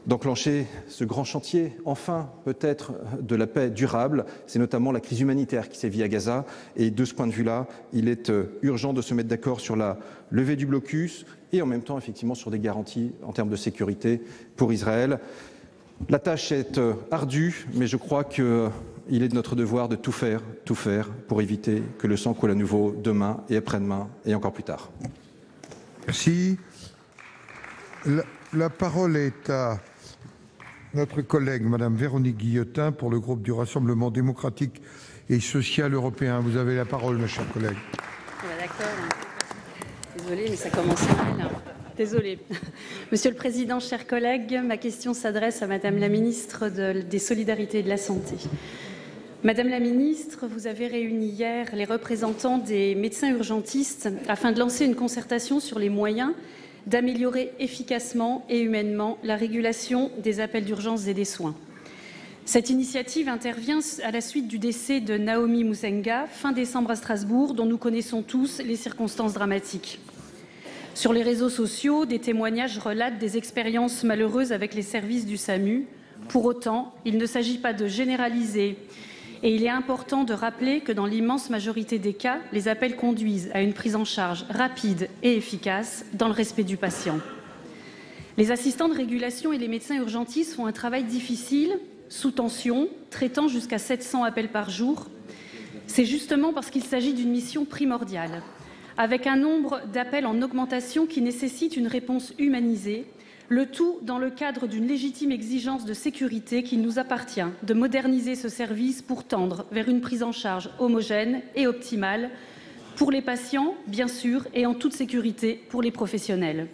d'enclencher ce grand chantier, enfin, peut-être, de la paix durable. C'est notamment la crise humanitaire qui sévit à Gaza. Et de ce point de vue-là, il est urgent de se mettre d'accord sur la levée du blocus et en même temps, effectivement, sur des garanties en termes de sécurité pour Israël. La tâche est ardue, mais je crois que il est de notre devoir de tout faire pour éviter que le sang coule à nouveau demain et après-demain et encore plus tard. Merci. La parole est à notre collègue Madame Véronique Guillotin pour le groupe du Rassemblement démocratique et social européen. Vous avez la parole, mes chers collègues. D'accord. Désolée, mais ça commence mal. Désolée. Monsieur le Président, chers collègues, ma question s'adresse à Madame la Ministre des Solidarités et de la Santé. Madame la Ministre, vous avez réuni hier les représentants des médecins urgentistes afin de lancer une concertation sur les moyens d'améliorer efficacement et humainement la régulation des appels d'urgence et des soins. Cette initiative intervient à la suite du décès de Naomi Musenga, fin décembre à Strasbourg, dont nous connaissons tous les circonstances dramatiques. Sur les réseaux sociaux, des témoignages relatent des expériences malheureuses avec les services du SAMU. Pour autant, il ne s'agit pas de généraliser. Et il est important de rappeler que dans l'immense majorité des cas, les appels conduisent à une prise en charge rapide et efficace dans le respect du patient. Les assistants de régulation et les médecins urgentistes font un travail difficile, sous tension, traitant jusqu'à 700 appels par jour. C'est justement parce qu'il s'agit d'une mission primordiale, avec un nombre d'appels en augmentation qui nécessite une réponse humanisée, le tout dans le cadre d'une légitime exigence de sécurité qu'il nous appartient de moderniser ce service pour tendre vers une prise en charge homogène et optimale pour les patients, bien sûr, et en toute sécurité pour les professionnels.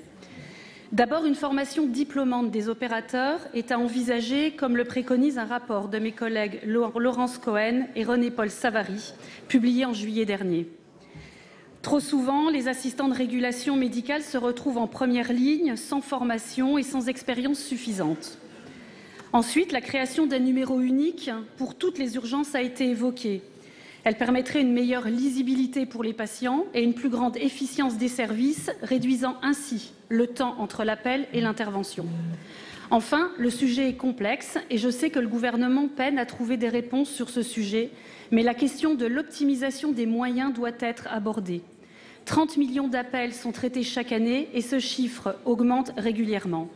D'abord, une formation diplômante des opérateurs est à envisager, comme le préconise un rapport de mes collègues Laurence Cohen et René-Paul Savary, publié en juillet dernier. Trop souvent, les assistants de régulation médicale se retrouvent en première ligne, sans formation et sans expérience suffisante. Ensuite, la création d'un numéro unique pour toutes les urgences a été évoquée. Elle permettrait une meilleure lisibilité pour les patients et une plus grande efficience des services, réduisant ainsi le temps entre l'appel et l'intervention. Enfin, le sujet est complexe et je sais que le gouvernement peine à trouver des réponses sur ce sujet, mais la question de l'optimisation des moyens doit être abordée. 30 millions d'appels sont traités chaque année et ce chiffre augmente régulièrement.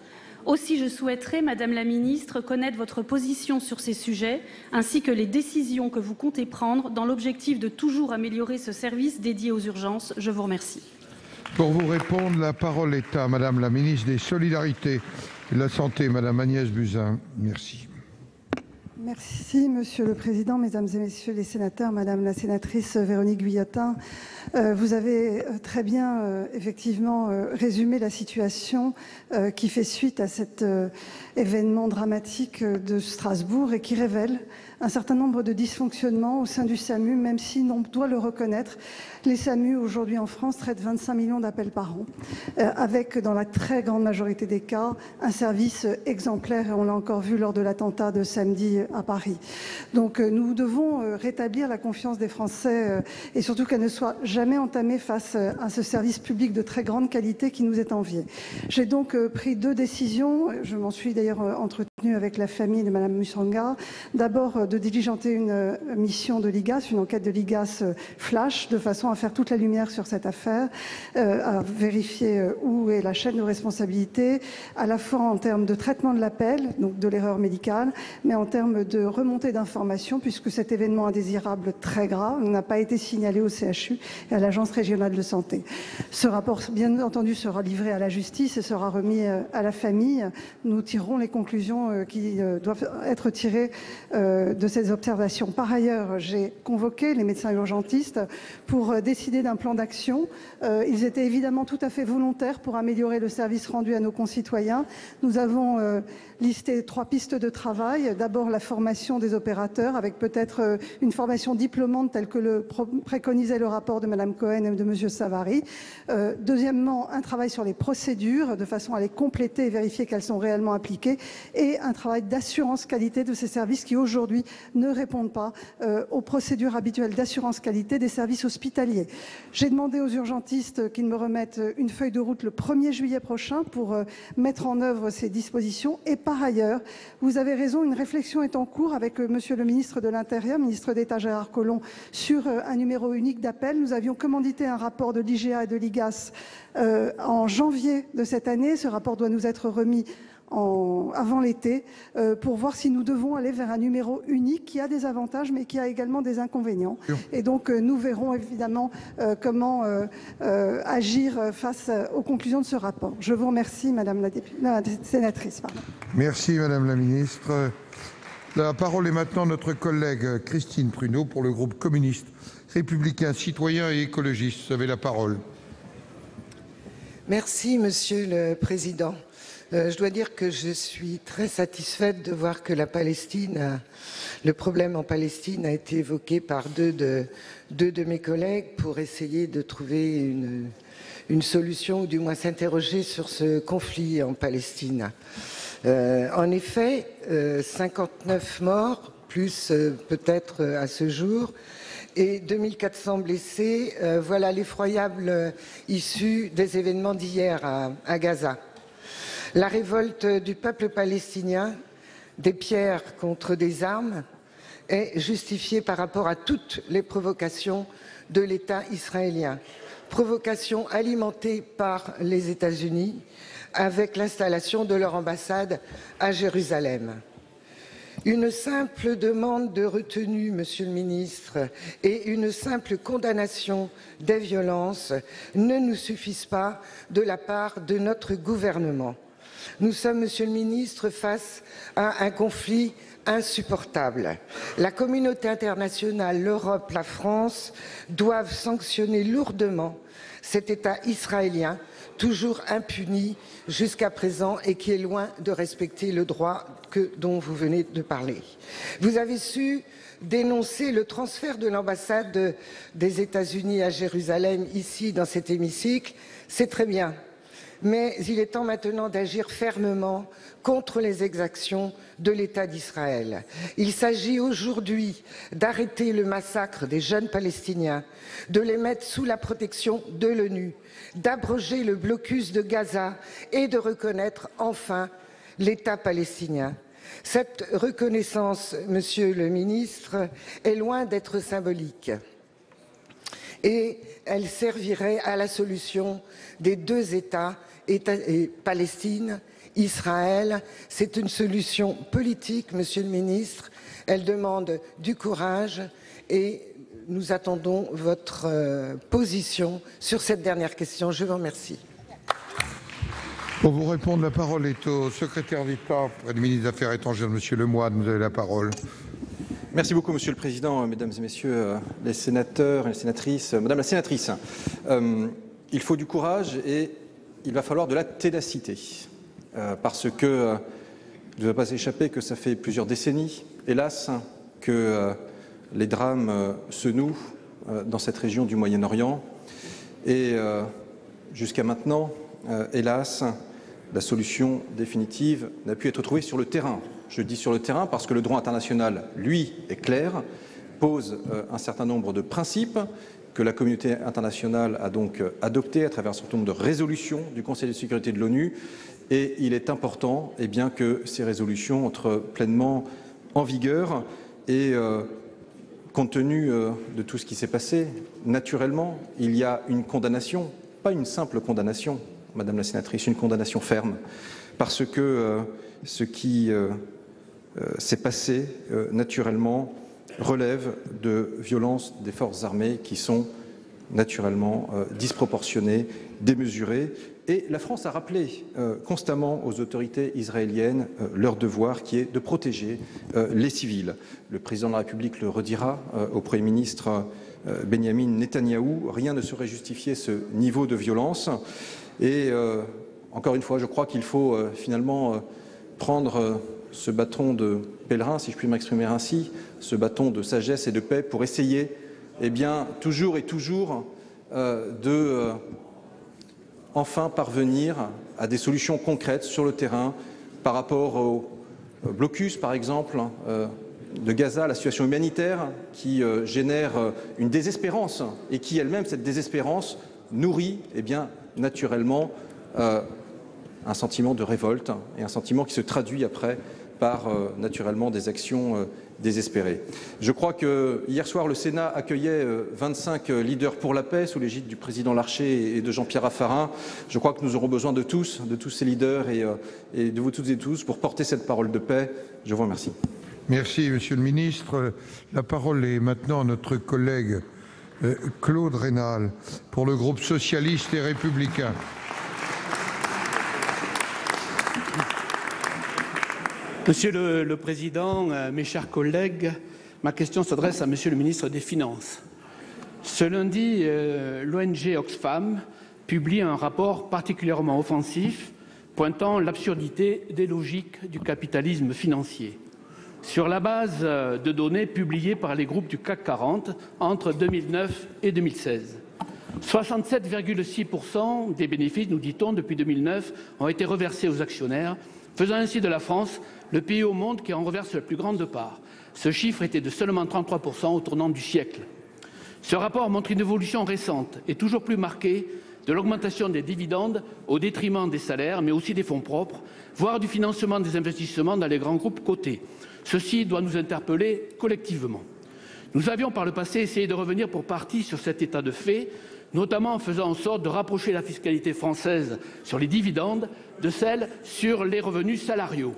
Aussi, je souhaiterais, Madame la Ministre, connaître votre position sur ces sujets, ainsi que les décisions que vous comptez prendre dans l'objectif de toujours améliorer ce service dédié aux urgences. Je vous remercie. Pour vous répondre, la parole est à Madame la Ministre des Solidarités et de la Santé, Madame Agnès Buzyn. Merci. Merci, Monsieur le Président, Mesdames et Messieurs les sénateurs, Madame la sénatrice Véronique Guillotin. Vous avez très bien, effectivement, résumé la situation qui fait suite à cet événement dramatique de Strasbourg et qui révèle un certain nombre de dysfonctionnements au sein du SAMU, même si, on doit le reconnaître, les SAMU aujourd'hui en France traitent 25 millions d'appels par an, avec dans la très grande majorité des cas un service exemplaire, et on l'a encore vu lors de l'attentat de samedi à Paris. Donc nous devons rétablir la confiance des Français et surtout qu'elle ne soit jamais entamée face à ce service public de très grande qualité qui nous est envié. J'ai donc pris deux décisions, je m'en suis d'ailleurs entretenue avec la famille de Madame Musenga. D'abord de diligenter une mission de l'IGAS, une enquête de l'IGAS flash, de façon à faire toute la lumière sur cette affaire, à vérifier où est la chaîne de responsabilité, à la fois en termes de traitement de l'appel, donc de l'erreur médicale, mais en termes de remontée d'informations, puisque cet événement indésirable très grave n'a pas été signalé au CHU et à l'Agence régionale de santé. Ce rapport, bien entendu, sera livré à la justice et sera remis à la famille. Nous tirerons les conclusions qui doivent être tirées de ces observations. Par ailleurs, j'ai convoqué les médecins urgentistes pour décider d'un plan d'action. Ils étaient évidemment tout à fait volontaires pour améliorer le service rendu à nos concitoyens. Nous avons listé 3 pistes de travail. D'abord, la formation des opérateurs, avec peut-être une formation diplômante telle que le préconisait le rapport de Mme Cohen et de M. Savary. Deuxièmement, un travail sur les procédures, de façon à les compléter et vérifier qu'elles sont réellement appliquées. Et un travail d'assurance qualité de ces services qui, aujourd'hui, ne répondent pas aux procédures habituelles d'assurance qualité des services hospitaliers. J'ai demandé aux urgentistes qu'ils me remettent une feuille de route le 1er juillet prochain pour mettre en œuvre ces dispositions. Et par ailleurs, vous avez raison, une réflexion est en cours avec Monsieur le ministre de l'Intérieur, ministre d'État Gérard Collomb, sur un numéro unique d'appel. Nous avions commandité un rapport de l'IGA et de l'IGAS en janvier de cette année. Ce rapport doit nous être remis avant l'été pour voir si nous devons aller vers un numéro unique qui a des avantages mais qui a également des inconvénients. Et donc nous verrons évidemment comment agir face aux conclusions de ce rapport. Je vous remercie, Madame la sénatrice. Pardon. Merci, Madame la Ministre. La parole est maintenant à notre collègue Christine Pruneau pour le groupe communiste, républicain, citoyen et écologiste. Vous avez la parole. Merci, Monsieur le Président. Je dois dire que je suis très satisfaite de voir que le problème en Palestine a été évoqué par deux de mes collègues pour essayer de trouver une solution ou du moins s'interroger sur ce conflit en Palestine. En effet, 59 morts, plus peut-être à ce jour, et 2400 blessés, voilà l'effroyable issue des événements d'hier à Gaza. La révolte du peuple palestinien, des pierres contre des armes, est justifiée par rapport à toutes les provocations de l'État israélien. Provocations alimentées par les États-Unis, avec l'installation de leur ambassade à Jérusalem. Une simple demande de retenue, Monsieur le Ministre, et une simple condamnation des violences ne nous suffisent pas de la part de notre gouvernement. Nous sommes, Monsieur le Ministre, face à un conflit insupportable. La communauté internationale, l'Europe, la France doivent sanctionner lourdement cet État israélien, toujours impuni jusqu'à présent et qui est loin de respecter le droit dont vous venez de parler. Vous avez su dénoncer le transfert de l'ambassade des États-Unis à Jérusalem, ici dans cet hémicycle. C'est très bien. Mais il est temps maintenant d'agir fermement contre les exactions de l'État d'Israël. Il s'agit aujourd'hui d'arrêter le massacre des jeunes Palestiniens, de les mettre sous la protection de l'ONU, d'abroger le blocus de Gaza et de reconnaître enfin l'État palestinien. Cette reconnaissance, Monsieur le Ministre, est loin d'être symbolique. Et elle servirait à la solution des deux États, Palestine, Israël. C'est une solution politique, Monsieur le Ministre. Elle demande du courage et nous attendons votre position sur cette dernière question. Je vous remercie. Pour vous répondre, la parole est au secrétaire d'État auprès du ministre des Affaires étrangères, Monsieur Lemoyne. Vous avez la parole. Merci beaucoup, Monsieur le Président, Mesdames et Messieurs les sénateurs et les sénatrices. Madame la sénatrice, il faut du courage et il va falloir de la ténacité. Parce que il ne va pas échapper que ça fait plusieurs décennies, hélas, que les drames se nouent dans cette région du Moyen-Orient. Et jusqu'à maintenant, hélas, la solution définitive n'a pu être trouvée sur le terrain. Je dis sur le terrain parce que le droit international, lui, est clair, pose un certain nombre de principes que la communauté internationale a donc adoptés à travers un certain nombre de résolutions du Conseil de sécurité de l'ONU. Et il est important que ces résolutions entrent pleinement en vigueur. Et compte tenu de tout ce qui s'est passé, naturellement, il y a une condamnation, pas une simple condamnation, Madame la sénatrice, une condamnation ferme, parce que ce qui s'est passé, naturellement, relève de violences des forces armées qui sont naturellement disproportionnées, démesurées. Et la France a rappelé constamment aux autorités israéliennes leur devoir qui est de protéger les civils. Le président de la République le redira au Premier ministre Benyamin Netanyahou. Rien ne saurait justifier ce niveau de violence. Et encore une fois, je crois qu'il faut finalement prendre ce bâton de pèlerin, si je puis m'exprimer ainsi, ce bâton de sagesse et de paix pour essayer, toujours et toujours, de enfin parvenir à des solutions concrètes sur le terrain par rapport au blocus, par exemple, de Gaza, la situation humanitaire qui génère une désespérance et qui elle-même, cette désespérance, nourrit naturellement un sentiment de révolte et un sentiment qui se traduit après par naturellement des actions désespérées. Je crois que hier soir, le Sénat accueillait 25 leaders pour la paix sous l'égide du président Larcher et de Jean-Pierre Raffarin. Je crois que nous aurons besoin de tous ces leaders et de vous toutes et tous pour porter cette parole de paix. Je vous remercie. Merci, Monsieur le Ministre. La parole est maintenant à notre collègue Claude Raynal pour le groupe socialiste et républicain. Monsieur le Président, mes chers collègues, ma question s'adresse à Monsieur le ministre des Finances. Ce lundi, l'ONG Oxfam publie un rapport particulièrement offensif pointant l'absurdité des logiques du capitalisme financier. Sur la base de données publiées par les groupes du CAC 40 entre 2009 et 2016. 67,6% des bénéfices, nous dit-on, depuis 2009, ont été reversés aux actionnaires, faisant ainsi de la France le pays au monde qui en reverse la plus grande part. Ce chiffre était de seulement 33% au tournant du siècle. Ce rapport montre une évolution récente et toujours plus marquée de l'augmentation des dividendes au détriment des salaires, mais aussi des fonds propres, voire du financement des investissements dans les grands groupes cotés. Ceci doit nous interpeller collectivement. Nous avions par le passé essayé de revenir pour partie sur cet état de fait, notamment en faisant en sorte de rapprocher la fiscalité française sur les dividendes de celle sur les revenus salariaux.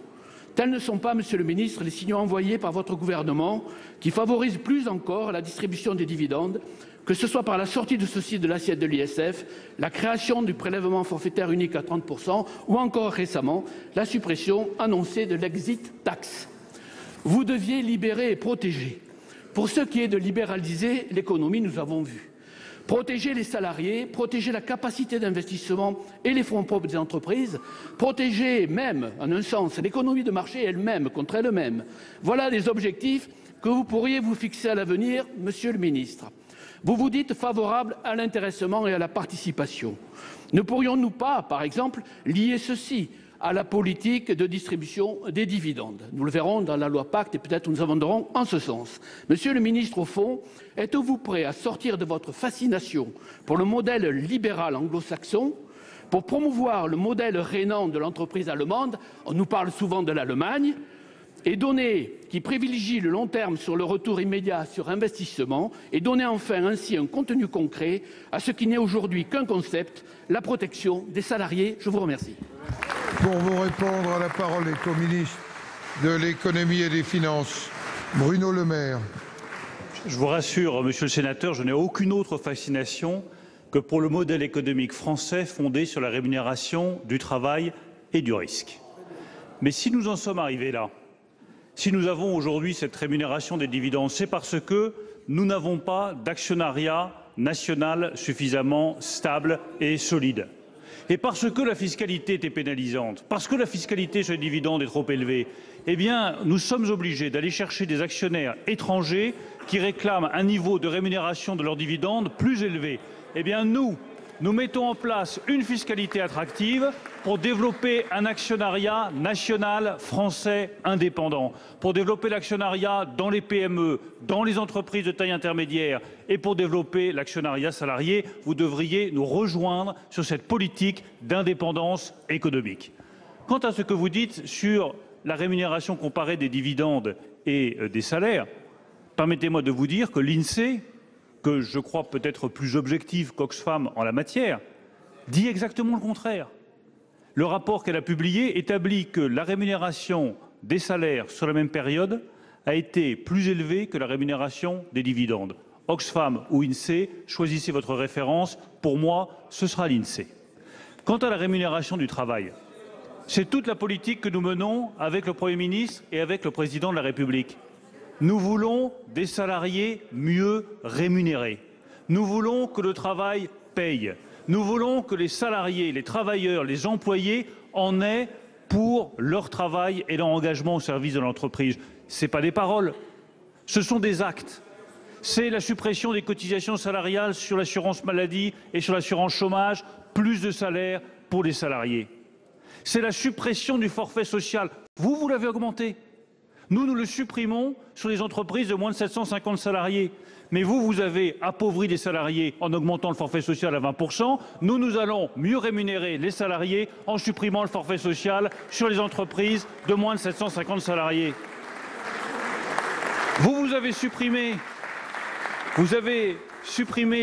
Tels ne sont pas, Monsieur le Ministre, les signaux envoyés par votre gouvernement qui favorisent plus encore la distribution des dividendes, que ce soit par la sortie de ceci de l'assiette de l'ISF, la création du prélèvement forfaitaire unique à 30% ou encore récemment la suppression annoncée de l'exit tax. Vous deviez libérer et protéger. Pour ce qui est de libéraliser l'économie, nous avons vu. Protéger les salariés, protéger la capacité d'investissement et les fonds propres des entreprises, protéger même, en un sens, l'économie de marché elle-même contre elle-même. Voilà les objectifs que vous pourriez vous fixer à l'avenir, Monsieur le Ministre. Vous vous dites favorable à l'intéressement et à la participation. Ne pourrions-nous pas, par exemple, lier ceci à la politique de distribution des dividendes? Nous le verrons dans la loi Pacte et peut-être nous avancerons en ce sens. Monsieur le ministre, au fond, êtes-vous prêt à sortir de votre fascination pour le modèle libéral anglo-saxon, pour promouvoir le modèle rénant de l'entreprise allemande? On nous parle souvent de l'Allemagne. Et qui privilégie le long terme sur le retour immédiat sur investissement et donner enfin ainsi un contenu concret à ce qui n'est aujourd'hui qu'un concept, la protection des salariés. Je vous remercie. Pour vous répondre, la parole est au ministre de l'économie et des finances, Bruno Le Maire. Je vous rassure, monsieur le sénateur, je n'ai aucune autre fascination que pour le modèle économique français fondé sur la rémunération du travail et du risque. Mais si nous en sommes arrivés là, si nous avons aujourd'hui cette rémunération des dividendes, c'est parce que nous n'avons pas d'actionnariat national suffisamment stable et solide. Et parce que la fiscalité était pénalisante, parce que la fiscalité sur les dividendes est trop élevée, eh bien, nous sommes obligés d'aller chercher des actionnaires étrangers qui réclament un niveau de rémunération de leurs dividendes plus élevé. Eh bien, nous mettons en place une fiscalité attractive pour développer un actionnariat national français indépendant, pour développer l'actionnariat dans les PME, dans les entreprises de taille intermédiaire et pour développer l'actionnariat salarié. Vous devriez nous rejoindre sur cette politique d'indépendance économique. Quant à ce que vous dites sur la rémunération comparée des dividendes et des salaires, permettez-moi de vous dire que l'INSEE, que je crois peut-être plus objectif qu'Oxfam en la matière, dit exactement le contraire. Le rapport qu'elle a publié établit que la rémunération des salaires sur la même période a été plus élevée que la rémunération des dividendes. Oxfam ou INSEE, choisissez votre référence. Pour moi, ce sera l'INSEE. Quant à la rémunération du travail, c'est toute la politique que nous menons avec le Premier ministre et avec le Président de la République. Nous voulons des salariés mieux rémunérés. Nous voulons que le travail paye. Nous voulons que les salariés, les travailleurs, les employés en aient pour leur travail et leur engagement au service de l'entreprise. Ce n'est pas des paroles, ce sont des actes. C'est la suppression des cotisations salariales sur l'assurance maladie et sur l'assurance chômage, plus de salaire pour les salariés. C'est la suppression du forfait social. Vous l'avez augmenté. Nous le supprimons sur les entreprises de moins de 750 salariés. Mais vous avez appauvri les salariés en augmentant le forfait social à 20%. Nous allons mieux rémunérer les salariés en supprimant le forfait social sur les entreprises de moins de 750 salariés. Vous avez supprimé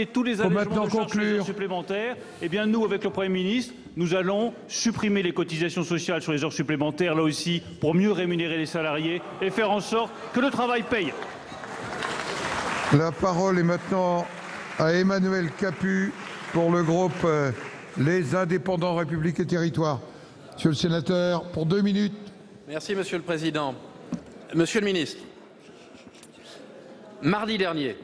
tous les allégements de charges supplémentaires. Eh bien, nous, avec le Premier ministre, nous allons supprimer les cotisations sociales sur les heures supplémentaires, là aussi, pour mieux rémunérer les salariés et faire en sorte que le travail paye. La parole est maintenant à Emmanuel Capus pour le groupe Les Indépendants République et Territoires. Monsieur le sénateur, pour 2 minutes. Merci, Monsieur le Président. Monsieur le ministre, mardi dernier,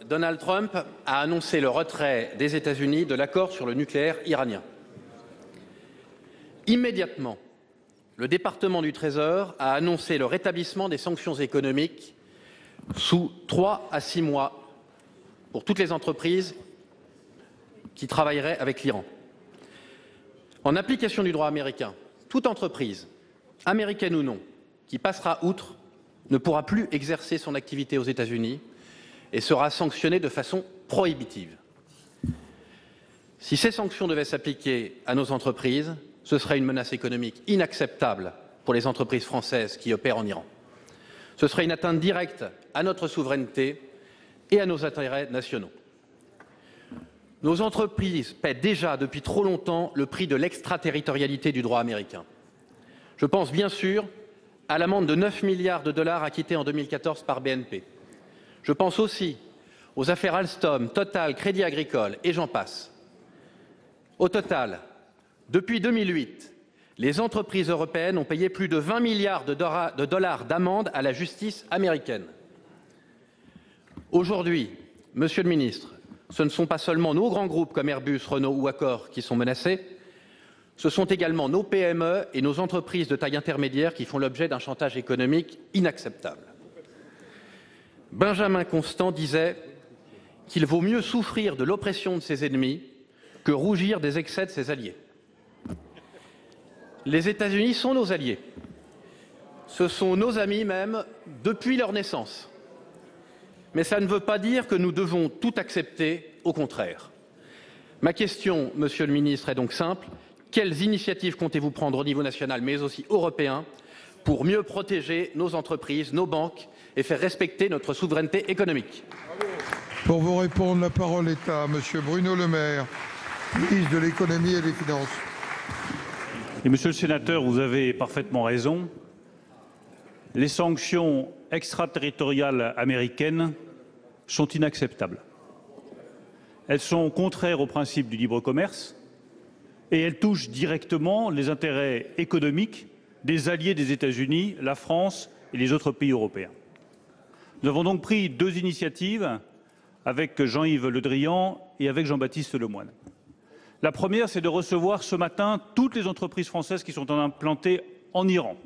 Donald Trump a annoncé le retrait des États-Unis de l'accord sur le nucléaire iranien. Immédiatement, le département du Trésor a annoncé le rétablissement des sanctions économiques sous 3 à 6 mois pour toutes les entreprises qui travailleraient avec l'Iran. En application du droit américain, toute entreprise, américaine ou non, qui passera outre ne pourra plus exercer son activité aux États-Unis et sera sanctionnée de façon prohibitive. Si ces sanctions devaient s'appliquer à nos entreprises, ce serait une menace économique inacceptable pour les entreprises françaises qui opèrent en Iran. Ce serait une atteinte directe à notre souveraineté et à nos intérêts nationaux. Nos entreprises paient déjà depuis trop longtemps le prix de l'extraterritorialité du droit américain. Je pense bien sûr à l'amende de 9 milliards de dollars acquittée en 2014 par BNP. Je pense aussi aux affaires Alstom, Total, Crédit Agricole et j'en passe. Au total, depuis 2008, les entreprises européennes ont payé plus de 20 milliards de dollars d'amende à la justice américaine. Aujourd'hui, Monsieur le Ministre, ce ne sont pas seulement nos grands groupes comme Airbus, Renault ou Accor qui sont menacés, ce sont également nos PME et nos entreprises de taille intermédiaire qui font l'objet d'un chantage économique inacceptable. Benjamin Constant disait qu'il vaut mieux souffrir de l'oppression de ses ennemis que rougir des excès de ses alliés. Les États-Unis sont nos alliés. Ce sont nos amis même depuis leur naissance. Mais ça ne veut pas dire que nous devons tout accepter, au contraire. Ma question, Monsieur le Ministre, est donc simple. Quelles initiatives comptez-vous prendre au niveau national, mais aussi européen, pour mieux protéger nos entreprises, nos banques et faire respecter notre souveraineté économique? Pour vous répondre, la parole est à Monsieur Bruno Le Maire, ministre de l'Économie et des Finances. Et Monsieur le sénateur, vous avez parfaitement raison. Les sanctions extraterritoriales américaines sont inacceptables. Elles sont contraires au principe du libre commerce et elles touchent directement les intérêts économiques des alliés des États-Unis, la France et les autres pays européens. Nous avons donc pris 2 initiatives avec Jean-Yves Le Drian et avec Jean-Baptiste Lemoyne. La première, c'est de recevoir ce matin toutes les entreprises françaises qui sont implantées en Iran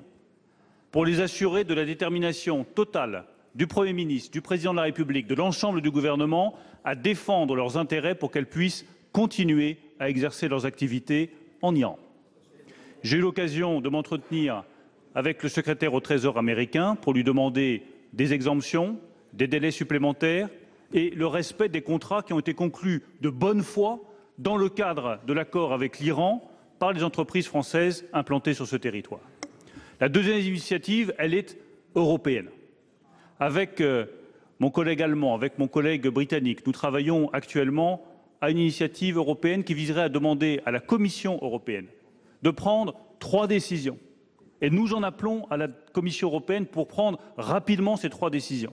pour les assurer de la détermination totale du Premier ministre, du Président de la République, de l'ensemble du gouvernement à défendre leurs intérêts pour qu'elles puissent continuer à exercer leurs activités en Iran. J'ai eu l'occasion de m'entretenir avec le secrétaire au Trésor américain pour lui demander des exemptions, des délais supplémentaires et le respect des contrats qui ont été conclus de bonne foi dans le cadre de l'accord avec l'Iran par les entreprises françaises implantées sur ce territoire. La deuxième initiative, elle est européenne. Avec mon collègue allemand, avec mon collègue britannique, nous travaillons actuellement à une initiative européenne qui viserait à demander à la Commission européenne de prendre 3 décisions. Et nous en appelons à la Commission européenne pour prendre rapidement ces 3 décisions.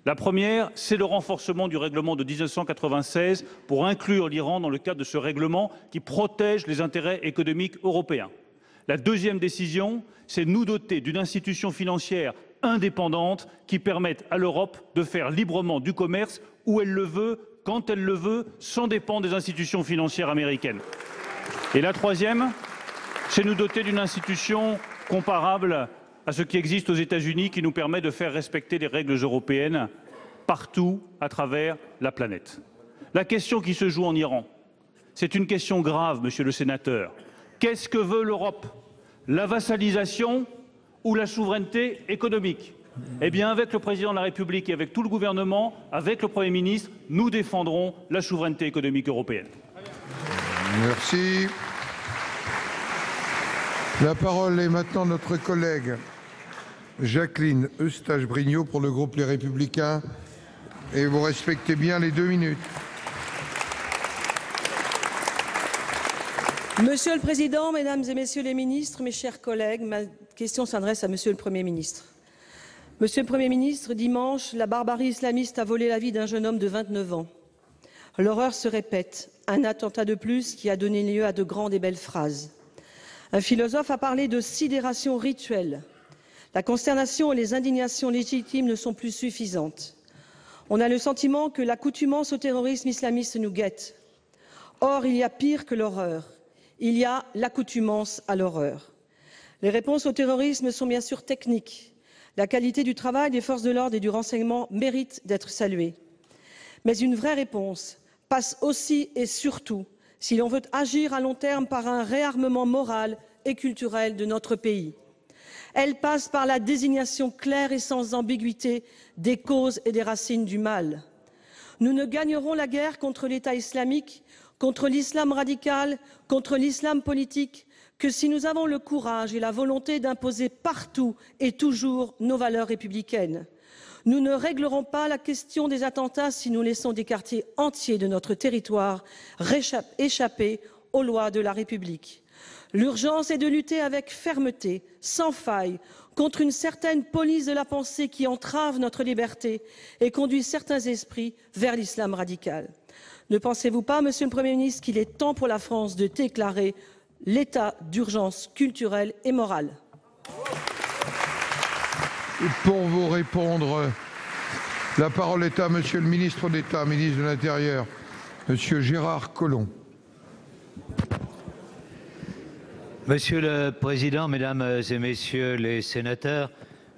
La première, c'est le renforcement du règlement de 1996 pour inclure l'Iran dans le cadre de ce règlement qui protège les intérêts économiques européens. La deuxième décision, c'est nous doter d'une institution financière indépendante qui permette à l'Europe de faire librement du commerce où elle le veut, quand elle le veut, sans dépendre des institutions financières américaines. Et la troisième, c'est nous doter d'une institution comparable à ce qui existe aux États-Unis qui nous permet de faire respecter les règles européennes partout à travers la planète. La question qui se joue en Iran, c'est une question grave, monsieur le sénateur. Qu'est-ce que veut l'Europe? La vassalisation ou la souveraineté économique? Eh bien, avec le président de la République et avec tout le gouvernement, avec le Premier ministre, nous défendrons la souveraineté économique européenne. Merci. La parole est maintenant notre collègue Jacqueline Eustache-Brinio pour le groupe Les Républicains. Et vous respectez bien les 2 minutes. Monsieur le Président, Mesdames et Messieurs les ministres, mes chers collègues, ma question s'adresse à Monsieur le Premier ministre. Monsieur le Premier ministre, dimanche, la barbarie islamiste a volé la vie d'un jeune homme de 29 ans. L'horreur se répète, un attentat de plus qui a donné lieu à de grandes et belles phrases. Un philosophe a parlé de sidération rituelle. La consternation et les indignations légitimes ne sont plus suffisantes. On a le sentiment que l'accoutumance au terrorisme islamiste nous guette. Or, il y a pire que l'horreur. Il y a l'accoutumance à l'horreur. Les réponses au terrorisme sont bien sûr techniques. La qualité du travail des forces de l'ordre et du renseignement mérite d'être saluée. Mais une vraie réponse passe aussi et surtout si l'on veut agir à long terme par un réarmement moral et culturel de notre pays. Elle passe par la désignation claire et sans ambiguïté des causes et des racines du mal. Nous ne gagnerons la guerre contre l'État islamique, contre l'islam radical, contre l'islam politique, que si nous avons le courage et la volonté d'imposer partout et toujours nos valeurs républicaines. Nous ne réglerons pas la question des attentats si nous laissons des quartiers entiers de notre territoire échapper aux lois de la République. L'urgence est de lutter avec fermeté, sans faille, contre une certaine police de la pensée qui entrave notre liberté et conduit certains esprits vers l'islam radical. Ne pensez-vous pas, Monsieur le Premier ministre, qu'il est temps pour la France de déclarer l'état d'urgence culturelle et morale? Pour vous répondre, la parole est à Monsieur le ministre d'État, ministre de l'Intérieur, Monsieur Gérard Collomb. Monsieur le Président, Mesdames et Messieurs les sénateurs,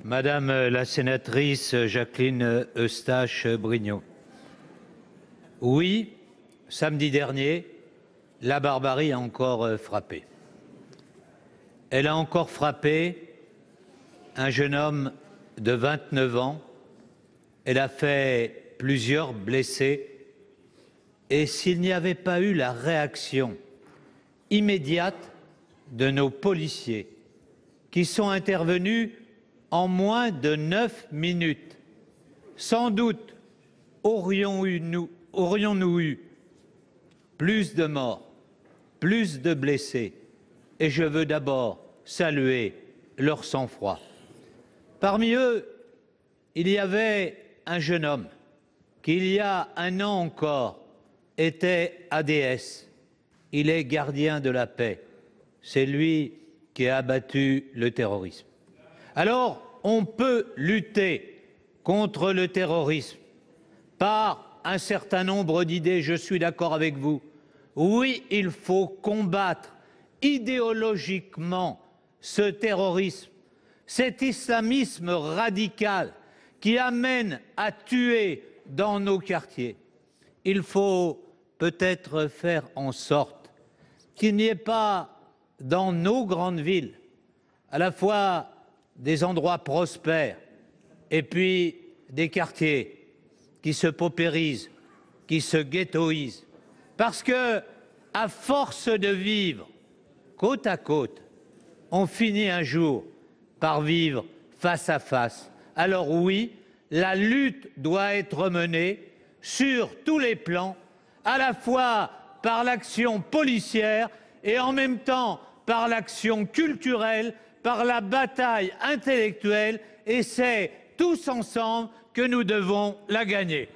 Madame la sénatrice Jacqueline Eustache-Brinio. Oui, samedi dernier, la barbarie a encore frappé. Elle a encore frappé un jeune homme de 29 ans. Elle a fait plusieurs blessés. Et s'il n'y avait pas eu la réaction immédiate de nos policiers, qui sont intervenus en moins de 9 minutes, sans doute aurions-nous eu plus de morts, plus de blessés. Et je veux d'abord saluer leur sang-froid. Parmi eux, il y avait un jeune homme qui, il y a 1 an encore, était ADS. Il est gardien de la paix. C'est lui qui a abattu le terrorisme. Alors, on peut lutter contre le terrorisme par un certain nombre d'idées, je suis d'accord avec vous. Oui, il faut combattre idéologiquement ce terrorisme, cet islamisme radical qui amène à tuer dans nos quartiers. Il faut peut-être faire en sorte qu'il n'y ait pas dans nos grandes villes à la fois des endroits prospères et puis des quartiers qui se paupérisent, qui se ghettoisent. Parce que, à force de vivre côte à côte, on finit un jour par vivre face à face. Alors oui, la lutte doit être menée sur tous les plans, à la fois par l'action policière et en même temps par l'action culturelle, par la bataille intellectuelle, et c'est tous ensemble que nous devons la gagner.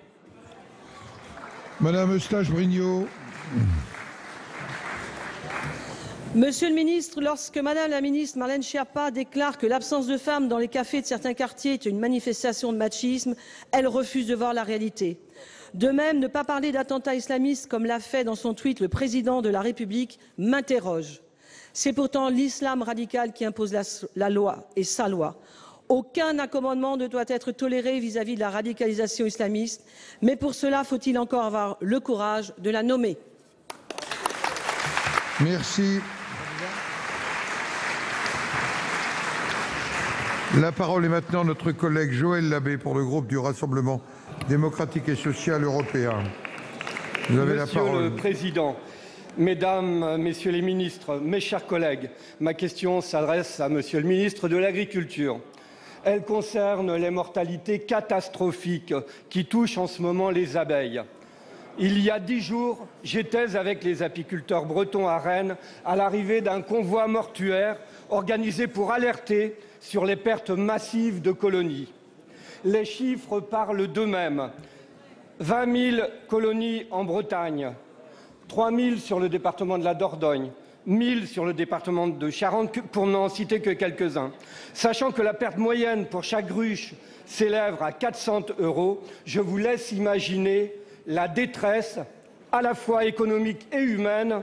Madame Eustache-Brinio. Monsieur le ministre, lorsque Madame la ministre Marlène Schiappa déclare que l'absence de femmes dans les cafés de certains quartiers est une manifestation de machisme, elle refuse de voir la réalité. De même, ne pas parler d'attentats islamistes comme l'a fait dans son tweet le président de la République m'interroge. C'est pourtant l'islam radical qui impose la loi et sa loi. Aucun accommodement ne doit être toléré vis-à-vis de la radicalisation islamiste, mais pour cela, faut-il encore avoir le courage de la nommer. Merci. La parole est maintenant à notre collègue Joël Labbé pour le groupe du Rassemblement démocratique et social européen. Vous avez la parole. Monsieur le Président, Mesdames, Messieurs les ministres, mes chers collègues, ma question s'adresse à Monsieur le ministre de l'Agriculture. Elle concerne les mortalités catastrophiques qui touchent en ce moment les abeilles. Il y a 10 jours, j'étais avec les apiculteurs bretons à Rennes à l'arrivée d'un convoi mortuaire organisé pour alerter sur les pertes massives de colonies. Les chiffres parlent d'eux-mêmes. 20 000 colonies en Bretagne, 3 000 sur le département de la Dordogne, 1 000 sur le département de Charente, pour n'en citer que quelques-uns. Sachant que la perte moyenne pour chaque ruche s'élève à 400 €, je vous laisse imaginer la détresse à la fois économique et humaine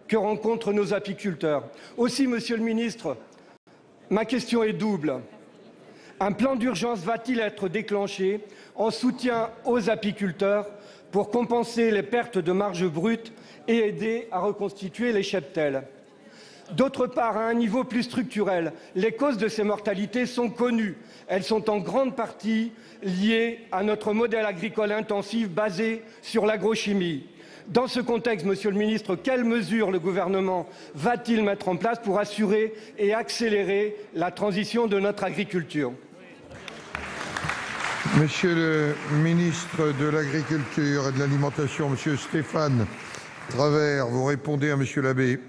que rencontrent nos apiculteurs. Aussi, Monsieur le ministre, ma question est double. Un plan d'urgence va-t-il être déclenché en soutien aux apiculteurs pour compenser les pertes de marge brute et aider à reconstituer les cheptels? D'autre part, à un niveau plus structurel, les causes de ces mortalités sont connues. Elles sont en grande partie liées à notre modèle agricole intensif basé sur l'agrochimie. Dans ce contexte, Monsieur le ministre, quelles mesures le gouvernement va-t-il mettre en place pour assurer et accélérer la transition de notre agriculture? Monsieur le ministre de l'Agriculture et de l'Alimentation, Monsieur Stéphane Travert, vous répondez à Monsieur Labbé.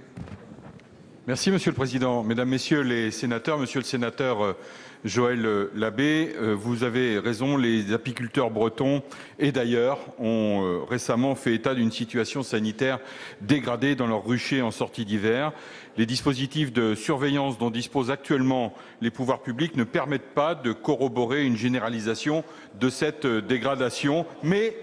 Merci Monsieur le Président. Mesdames, Messieurs les sénateurs, Monsieur le sénateur Joël Labbé, vous avez raison, les apiculteurs bretons et d'ailleurs ont récemment fait état d'une situation sanitaire dégradée dans leurs ruchers en sortie d'hiver. Les dispositifs de surveillance dont disposent actuellement les pouvoirs publics ne permettent pas de corroborer une généralisation de cette dégradation, mais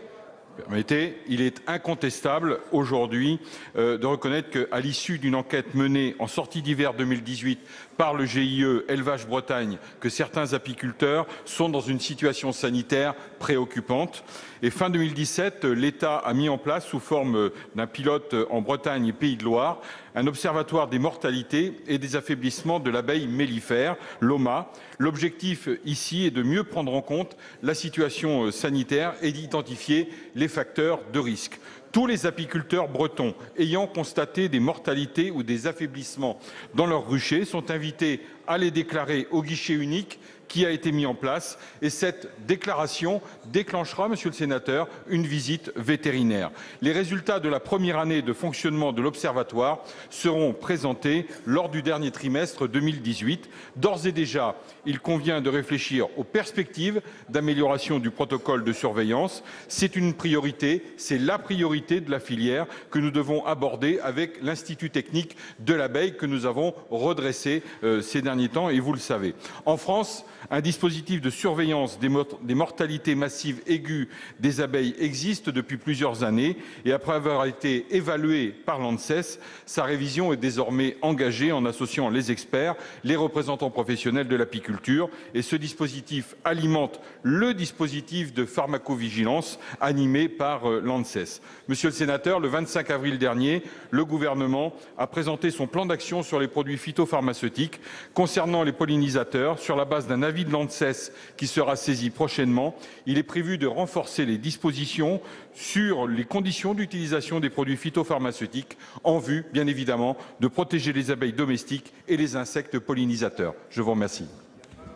permettez, il est incontestable aujourd'hui de reconnaître qu'à l'issue d'une enquête menée en sortie d'hiver 2018 par le GIE Élevage Bretagne, que certains apiculteurs sont dans une situation sanitaire préoccupante. Et fin 2017, l'État a mis en place, sous forme d'un pilote en Bretagne et Pays de Loire, un observatoire des mortalités et des affaiblissements de l'abeille mellifère, l'OMA. L'objectif ici est de mieux prendre en compte la situation sanitaire et d'identifier les facteurs de risque. Tous les apiculteurs bretons ayant constaté des mortalités ou des affaiblissements dans leurs ruchers sont invités à les déclarer au guichet unique qui a été mis en place et cette déclaration déclenchera, Monsieur le Sénateur, une visite vétérinaire. Les résultats de la première année de fonctionnement de l'Observatoire seront présentés lors du dernier trimestre 2018. D'ores et déjà, il convient de réfléchir aux perspectives d'amélioration du protocole de surveillance. C'est une priorité, c'est la priorité de la filière que nous devons aborder avec l'Institut technique de l'abeille que nous avons redressé ces derniers temps et vous le savez. En France, un dispositif de surveillance des mortalités massives aiguës des abeilles existe depuis plusieurs années et après avoir été évalué par l'ANSES, sa révision est désormais engagée en associant les experts, les représentants professionnels de l'apiculture et ce dispositif alimente le dispositif de pharmacovigilance animé par l'ANSES. Monsieur le sénateur, le 25 avril dernier, le gouvernement a présenté son plan d'action sur les produits phytopharmaceutiques concernant les pollinisateurs sur la base d'un avis de l'ANSES qui sera saisi prochainement. Il est prévu de renforcer les dispositions sur les conditions d'utilisation des produits phytopharmaceutiques en vue, bien évidemment, de protéger les abeilles domestiques et les insectes pollinisateurs. Je vous remercie.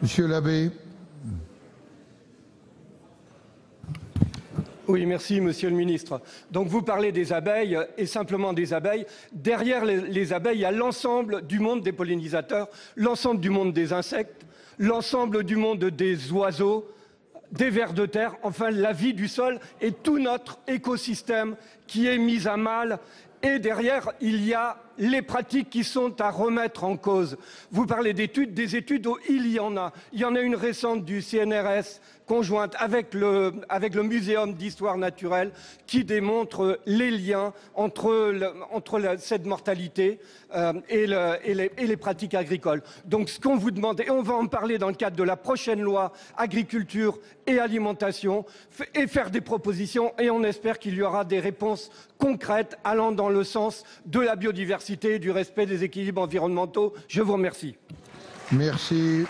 Monsieur Labbé. Oui, merci, Monsieur le Ministre. Donc vous parlez des abeilles et simplement des abeilles. Derrière les abeilles, il y a l'ensemble du monde des pollinisateurs, l'ensemble du monde des insectes, l'ensemble du monde des oiseaux, des vers de terre, enfin la vie du sol et tout notre écosystème qui est mis à mal. Et derrière, il y a les pratiques qui sont à remettre en cause. Vous parlez d'études, des études où il y en a. Il y en a une récente du CNRS, conjointe avec le Muséum d'histoire naturelle, qui démontre les liens entre cette mortalité et les pratiques agricoles. Donc ce qu'on vous demande, et on va en parler dans le cadre de la prochaine loi agriculture et alimentation, et faire des propositions, et on espère qu'il y aura des réponses concrètes allant dans le sens de la biodiversité et du respect des équilibres environnementaux. Je vous remercie. Merci.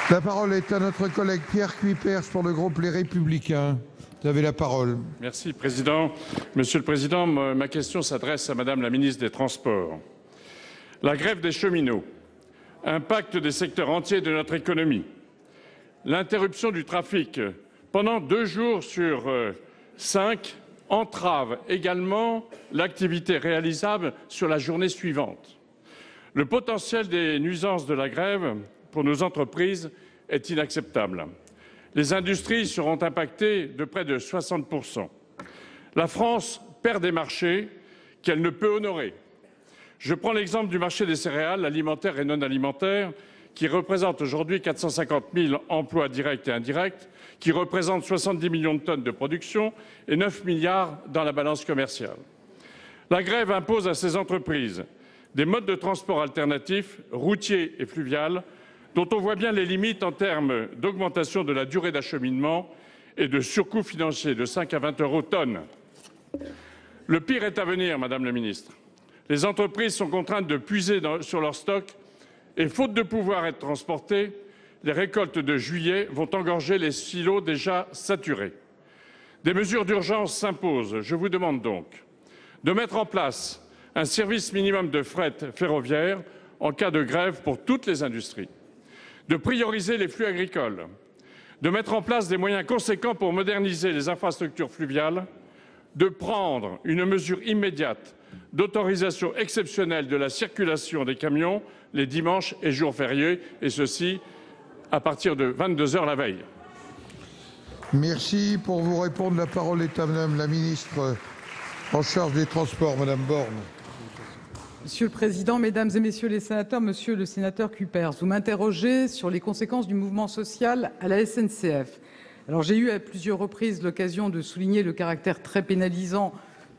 La parole est à notre collègue Pierre Cuypers pour le groupe Les Républicains. Vous avez la parole. Merci, Président. Monsieur le Président, ma question s'adresse à Madame la ministre des Transports. La grève des cheminots impacte des secteurs entiers de notre économie. L'interruption du trafic pendant 2 jours sur 5 entrave également l'activité réalisable sur la journée suivante. Le potentiel des nuisances de la grève pour nos entreprises est inacceptable. Les industries seront impactées de près de 60%. La France perd des marchés qu'elle ne peut honorer. Je prends l'exemple du marché des céréales alimentaires et non alimentaires, qui représente aujourd'hui 450 000 emplois directs et indirects, qui représente 70 millions de tonnes de production et 9 milliards dans la balance commerciale. La grève impose à ces entreprises des modes de transport alternatifs, routiers et fluvial, dont on voit bien les limites en termes d'augmentation de la durée d'acheminement et de surcoûts financiers de 5 à 20 € tonne. Le pire est à venir, Madame la Ministre. Les entreprises sont contraintes de puiser sur leur stock et, faute de pouvoir être transportées, les récoltes de juillet vont engorger les silos déjà saturés. Des mesures d'urgence s'imposent. Je vous demande donc de mettre en place un service minimum de fret ferroviaire en cas de grève pour toutes les industries, de prioriser les flux agricoles, de mettre en place des moyens conséquents pour moderniser les infrastructures fluviales, de prendre une mesure immédiate d'autorisation exceptionnelle de la circulation des camions les dimanches et jours fériés, et ceci à partir de 22 h la veille. Merci. Pour vous répondre, la parole est à Madame la ministre en charge des Transports, Madame Borne. Monsieur le Président, Mesdames et Messieurs les sénateurs, Monsieur le sénateur Cuypers, vous m'interrogez sur les conséquences du mouvement social à la SNCF. Alors j'ai eu à plusieurs reprises l'occasion de souligner le caractère très pénalisant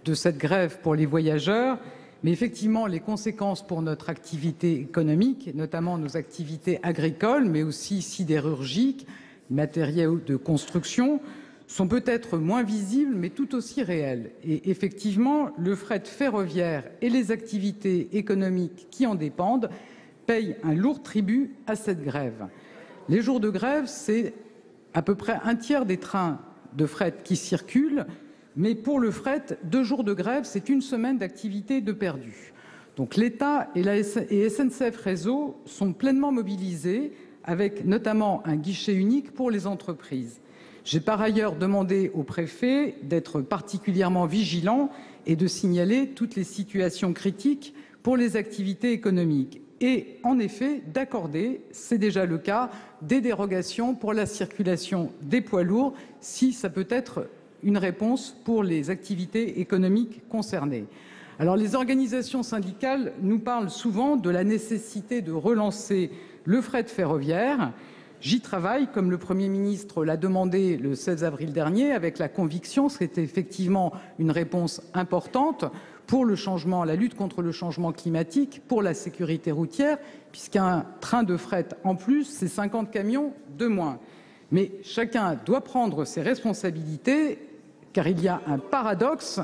de cette grève pour les voyageurs, mais effectivement les conséquences pour notre activité économique, notamment nos activités agricoles, mais aussi sidérurgiques, matériaux de construction, sont peut-être moins visibles, mais tout aussi réelles. Et effectivement, le fret ferroviaire et les activités économiques qui en dépendent payent un lourd tribut à cette grève. Les jours de grève, c'est à peu près un tiers des trains de fret qui circulent, mais pour le fret, 2 jours de grève, c'est 1 semaine d'activité de perdu. Donc l'État et SNCF Réseau sont pleinement mobilisés, avec notamment un guichet unique pour les entreprises. J'ai par ailleurs demandé au préfet d'être particulièrement vigilant et de signaler toutes les situations critiques pour les activités économiques. Et en effet, d'accorder, c'est déjà le cas, des dérogations pour la circulation des poids lourds, si ça peut être une réponse pour les activités économiques concernées. Alors les organisations syndicales nous parlent souvent de la nécessité de relancer le fret ferroviaire. J'y travaille, comme le Premier ministre l'a demandé le 16 avril dernier, avec la conviction que c'était effectivement une réponse importante pour le changement, la lutte contre le changement climatique, pour la sécurité routière, puisqu'un train de fret en plus, c'est 50 camions de moins. Mais chacun doit prendre ses responsabilités, car il y a un paradoxe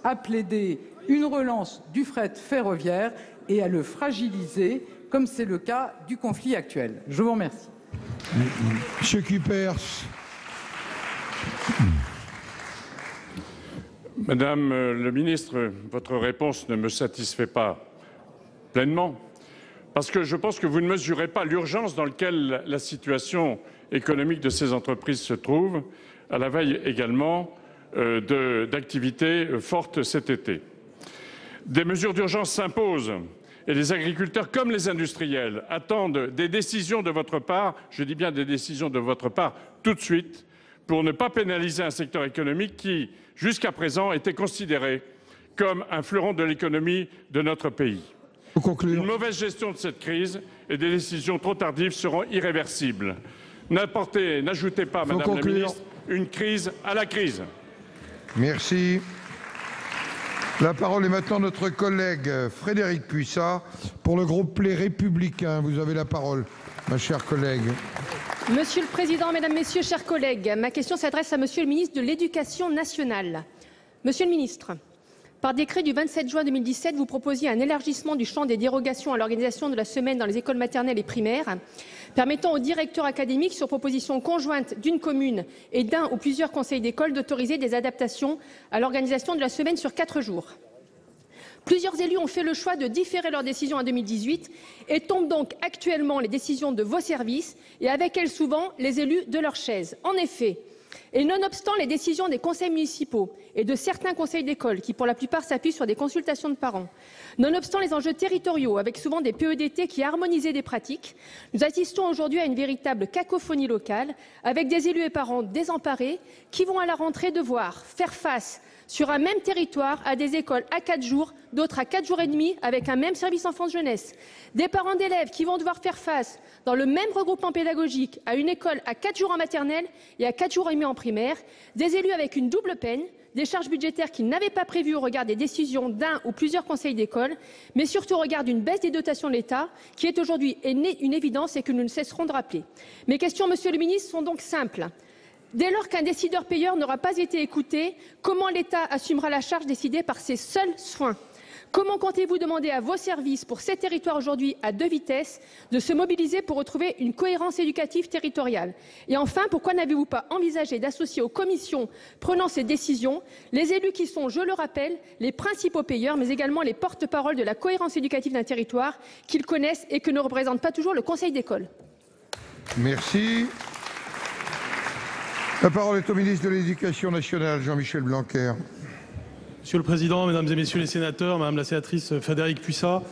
à plaider une relance du fret ferroviaire et à le fragiliser, comme c'est le cas du conflit actuel. Je vous remercie. Monsieur Cuypers. Madame le ministre, votre réponse ne me satisfait pas pleinement, parce que je pense que vous ne mesurez pas l'urgence dans laquelle la situation économique de ces entreprises se trouve, à la veille également d'activités fortes cet été. Des mesures d'urgence s'imposent et les agriculteurs comme les industriels attendent des décisions de votre part, je dis bien des décisions de votre part tout de suite, pour ne pas pénaliser un secteur économique qui, jusqu'à présent, était considéré comme un fleuron de l'économie de notre pays. Une mauvaise gestion de cette crise et des décisions trop tardives seront irréversibles. N'ajoutez pas, Madame la ministre, une crise à la crise. Merci. La parole est maintenant à notre collègue Frédérique Puissat pour le groupe Les Républicains. Vous avez la parole, ma chère collègue. Monsieur le Président, Mesdames, Messieurs, chers collègues, ma question s'adresse à Monsieur le ministre de l'Éducation nationale. Monsieur le ministre, Par décret du 27 juin 2017, vous proposiez un élargissement du champ des dérogations à l'organisation de la semaine dans les écoles maternelles et primaires, permettant aux directeurs académiques, sur proposition conjointe d'une commune et d'un ou plusieurs conseils d'école, d'autoriser des adaptations à l'organisation de la semaine sur 4 jours. Plusieurs élus ont fait le choix de différer leurs décisions en 2018 et tombent donc actuellement les décisions de vos services et avec elles souvent les élus de leur chaise. En effet, et nonobstant les décisions des conseils municipaux et de certains conseils d'école qui pour la plupart s'appuient sur des consultations de parents, nonobstant les enjeux territoriaux avec souvent des PEDT qui harmonisaient des pratiques, nous assistons aujourd'hui à une véritable cacophonie locale avec des élus et parents désemparés qui vont à la rentrée devoir faire face sur un même territoire à des écoles à 4 jours, d'autres à 4 jours et demi avec un même service enfance-jeunesse. Des parents d'élèves qui vont devoir faire face dans le même regroupement pédagogique à une école à 4 jours en maternelle et à 4 jours et demi en primaire. Des élus avec une double peine, des charges budgétaires qu'ils n'avaient pas prévues au regard des décisions d'un ou plusieurs conseils d'école, mais surtout au regard d'une baisse des dotations de l'État qui est aujourd'hui une évidence et que nous ne cesserons de rappeler. Mes questions, Monsieur le ministre, sont donc simples. Dès lors qu'un décideur payeur n'aura pas été écouté, comment l'État assumera la charge décidée par ses seuls soins? Comment comptez-vous demander à vos services, pour ces territoires aujourd'hui à 2 vitesses, de se mobiliser pour retrouver une cohérence éducative territoriale? Et enfin, pourquoi n'avez-vous pas envisagé d'associer aux commissions prenant ces décisions les élus qui sont, je le rappelle, les principaux payeurs, mais également les porte-parole de la cohérence éducative d'un territoire qu'ils connaissent et que ne représente pas toujours le conseil d'école? Merci. La parole est au ministre de l'Éducation nationale, Jean-Michel Blanquer. Monsieur le Président, Mesdames et Messieurs les sénateurs, Madame la sénatrice Frédérique Puissat,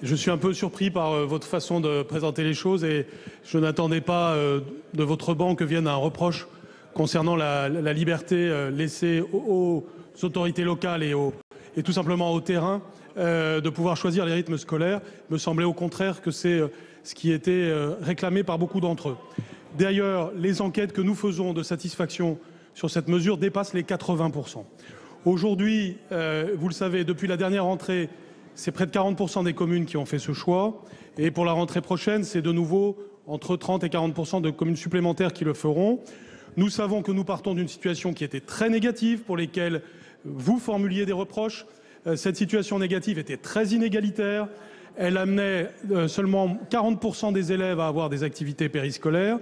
je suis un peu surpris par votre façon de présenter les choses et je n'attendais pas de votre banc que vienne un reproche concernant la liberté laissée aux autorités locales et tout simplement au terrain de pouvoir choisir les rythmes scolaires. Il me semblait au contraire que c'est ce qui était réclamé par beaucoup d'entre eux. D'ailleurs, les enquêtes que nous faisons de satisfaction sur cette mesure dépassent les 80%. Aujourd'hui, vous le savez, depuis la dernière rentrée, c'est près de 40% des communes qui ont fait ce choix. Et pour la rentrée prochaine, c'est de nouveau entre 30 et 40% de communes supplémentaires qui le feront. Nous savons que nous partons d'une situation qui était très négative, pour lesquelles vous formuliez des reproches. Cette situation négative était très inégalitaire. Elle amenait seulement 40% des élèves à avoir des activités périscolaires.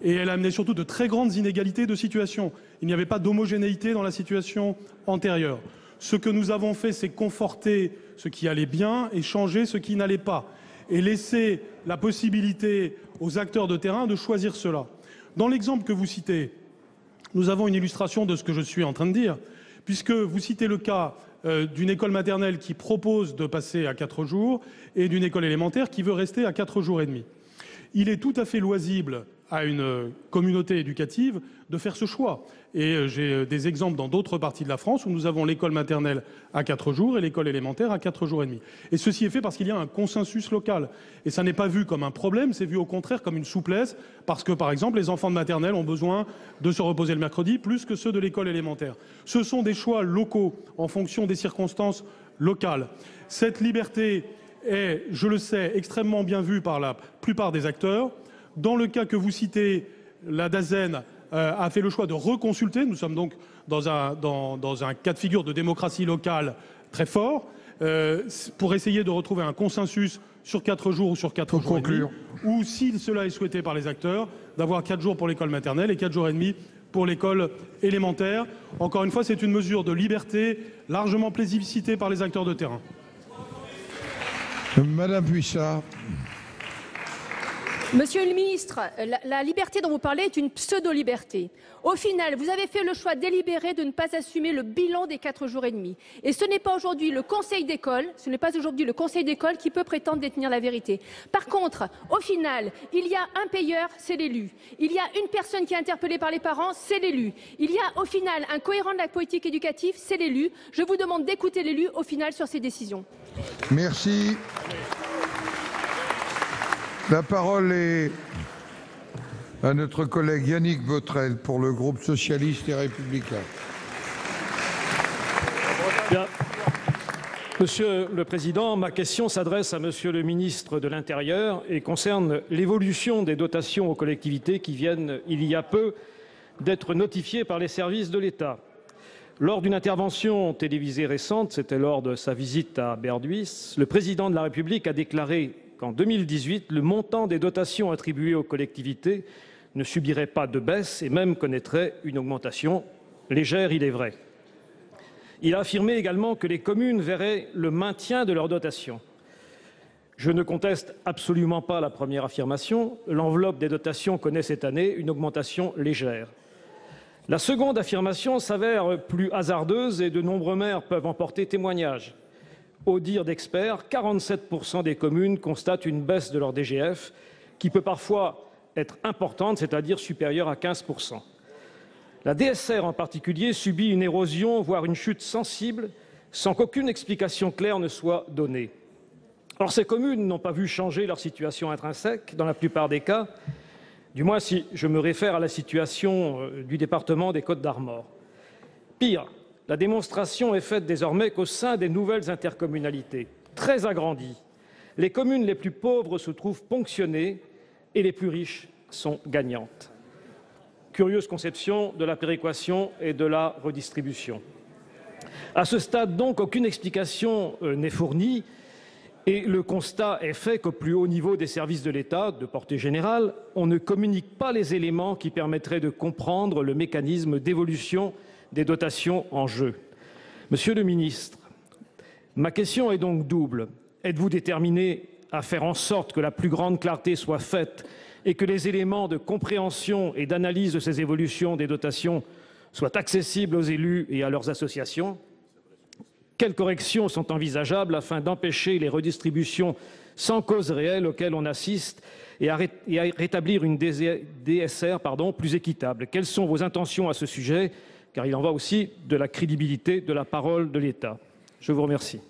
Et elle amenait surtout de très grandes inégalités de situation. Il n'y avait pas d'homogénéité dans la situation antérieure. Ce que nous avons fait, c'est conforter ce qui allait bien et changer ce qui n'allait pas. Et laisser la possibilité aux acteurs de terrain de choisir cela. Dans l'exemple que vous citez, nous avons une illustration de ce que je suis en train de dire, puisque vous citez le cas d'une école maternelle qui propose de passer à 4 jours et d'une école élémentaire qui veut rester à 4 jours et demi. Il est tout à fait loisible à une communauté éducative de faire ce choix. Et j'ai des exemples dans d'autres parties de la France où nous avons l'école maternelle à 4 jours et l'école élémentaire à 4 jours et demi. Et ceci est fait parce qu'il y a un consensus local. Et ça n'est pas vu comme un problème, c'est vu au contraire comme une souplesse, parce que par exemple les enfants de maternelle ont besoin de se reposer le mercredi plus que ceux de l'école élémentaire. Ce sont des choix locaux en fonction des circonstances locales. Cette liberté est, je le sais, extrêmement bien vue par la plupart des acteurs. Dans le cas que vous citez, la DAZEN a fait le choix de reconsulter. Nous sommes donc dans un cas de figure de démocratie locale très fort, pour essayer de retrouver un consensus sur 4 jours ou sur 4 jours et demi, ou si cela est souhaité par les acteurs, d'avoir 4 jours pour l'école maternelle et 4 jours et demi pour l'école élémentaire. Encore une fois, c'est une mesure de liberté largement plébiscitée par les acteurs de terrain. Madame Puissat. Monsieur le ministre, la liberté dont vous parlez est une pseudo-liberté. Au final, vous avez fait le choix délibéré de ne pas assumer le bilan des 4 jours et demi. Et ce n'est pas aujourd'hui le conseil d'école, qui peut prétendre détenir la vérité. Par contre, au final, il y a un payeur, c'est l'élu. Il y a une personne qui est interpellée par les parents, c'est l'élu. Il y a au final un cohérent de la politique éducative, c'est l'élu. Je vous demande d'écouter l'élu au final sur ses décisions. Merci. La parole est à notre collègue Yannick Botrel pour le groupe socialiste et républicain. Bien. Monsieur le Président, ma question s'adresse à Monsieur le ministre de l'Intérieur et concerne l'évolution des dotations aux collectivités qui viennent, il y a peu, d'être notifiées par les services de l'État. Lors d'une intervention télévisée récente, c'était lors de sa visite à Berduis, le président de la République a déclaré qu'en 2018, le montant des dotations attribuées aux collectivités ne subirait pas de baisse et même connaîtrait une augmentation légère, il est vrai. Il a affirmé également que les communes verraient le maintien de leurs dotations. Je ne conteste absolument pas la première affirmation. L'enveloppe des dotations connaît cette année une augmentation légère. La seconde affirmation s'avère plus hasardeuse et de nombreux maires peuvent en porter témoignage. Au dire d'experts, 47% des communes constatent une baisse de leur DGF qui peut parfois être importante, c'est-à-dire supérieure à 15%. La DSR en particulier subit une érosion, voire une chute sensible, sans qu'aucune explication claire ne soit donnée. Or, ces communes n'ont pas vu changer leur situation intrinsèque dans la plupart des cas, du moins si je me réfère à la situation du département des Côtes-d'Armor. Pire, la démonstration est faite désormais qu'au sein des nouvelles intercommunalités, très agrandies, les communes les plus pauvres se trouvent ponctionnées et les plus riches sont gagnantes. Curieuse conception de la péréquation et de la redistribution. À ce stade donc, aucune explication n'est fournie et le constat est fait qu'au plus haut niveau des services de l'État, de portée générale, on ne communique pas les éléments qui permettraient de comprendre le mécanisme d'évolution des dotations en jeu. Monsieur le ministre, ma question est donc double. Êtes-vous déterminé à faire en sorte que la plus grande clarté soit faite et que les éléments de compréhension et d'analyse de ces évolutions des dotations soient accessibles aux élus et à leurs associations? Quelles corrections sont envisageables afin d'empêcher les redistributions sans cause réelle auxquelles on assiste et à rétablir une DSR plus équitable? Quelles sont vos intentions à ce sujet? Car il en va aussi de la crédibilité de la parole de l'État. Je vous remercie.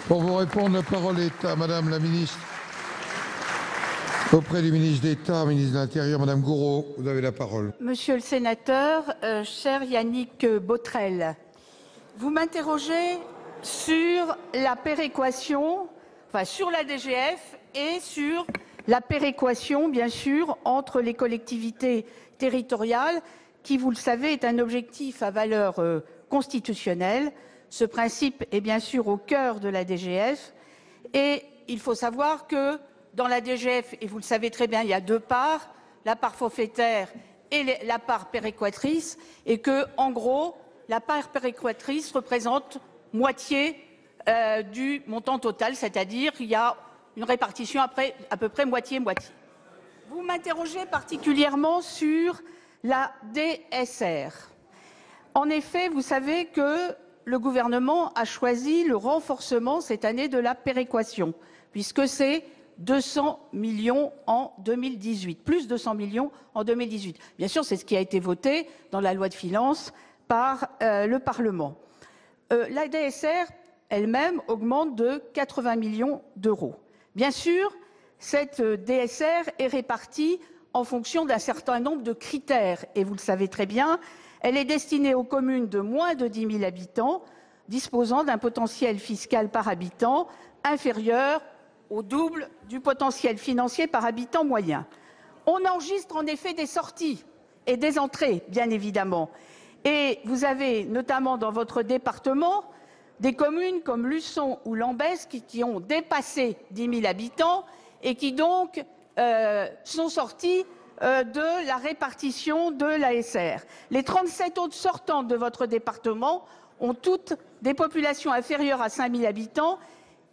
Pour vous répondre, la parole est à Madame la ministre, auprès du ministre d'État, ministre de l'Intérieur, Madame Gourault. Vous avez la parole. Monsieur le sénateur, cher Yannick Botrel, vous m'interrogez sur la péréquation, enfin sur la DGF et sur la péréquation, bien sûr, entre les collectivités territoriales, qui, vous le savez, est un objectif à valeur constitutionnelle. Ce principe est bien sûr au cœur de la DGF et il faut savoir que dans la DGF, et vous le savez très bien, il y a deux parts, la part forfaitaire et la part péréquatrice, et que, en gros, la part péréquatrice représente moitié du montant total, c'est-à-dire qu'il y a une répartition après à peu près moitié-moitié. Vous m'interrogez particulièrement sur la DSR. En effet, vous savez que le gouvernement a choisi le renforcement cette année de la péréquation, puisque c'est 200 millions en 2018, plus 200 millions en 2018. Bien sûr, c'est ce qui a été voté dans la loi de finances par le Parlement. La DSR elle-même augmente de 80 millions d'euros. Bien sûr, cette DSR est répartie en fonction d'un certain nombre de critères. Et vous le savez très bien, elle est destinée aux communes de moins de 10 000 habitants, disposant d'un potentiel fiscal par habitant inférieur au double du potentiel financier par habitant moyen. On enregistre en effet des sorties et des entrées, bien évidemment. Et vous avez notamment dans votre département des communes comme Luçon ou Lambesc qui ont dépassé 10 000 habitants et qui donc sont sorties de la répartition de l'ASR. Les 37 autres sortantes de votre département ont toutes des populations inférieures à 5 000 habitants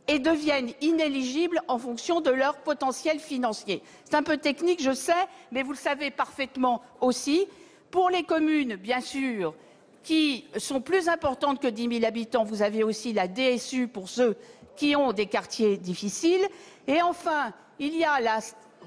et deviennent inéligibles en fonction de leur potentiel financier. C'est un peu technique, je sais, mais vous le savez parfaitement aussi. Pour les communes, bien sûr, qui sont plus importantes que 10 000 habitants, vous avez aussi la DSU pour ceux qui ont des quartiers difficiles. Et enfin, il y a,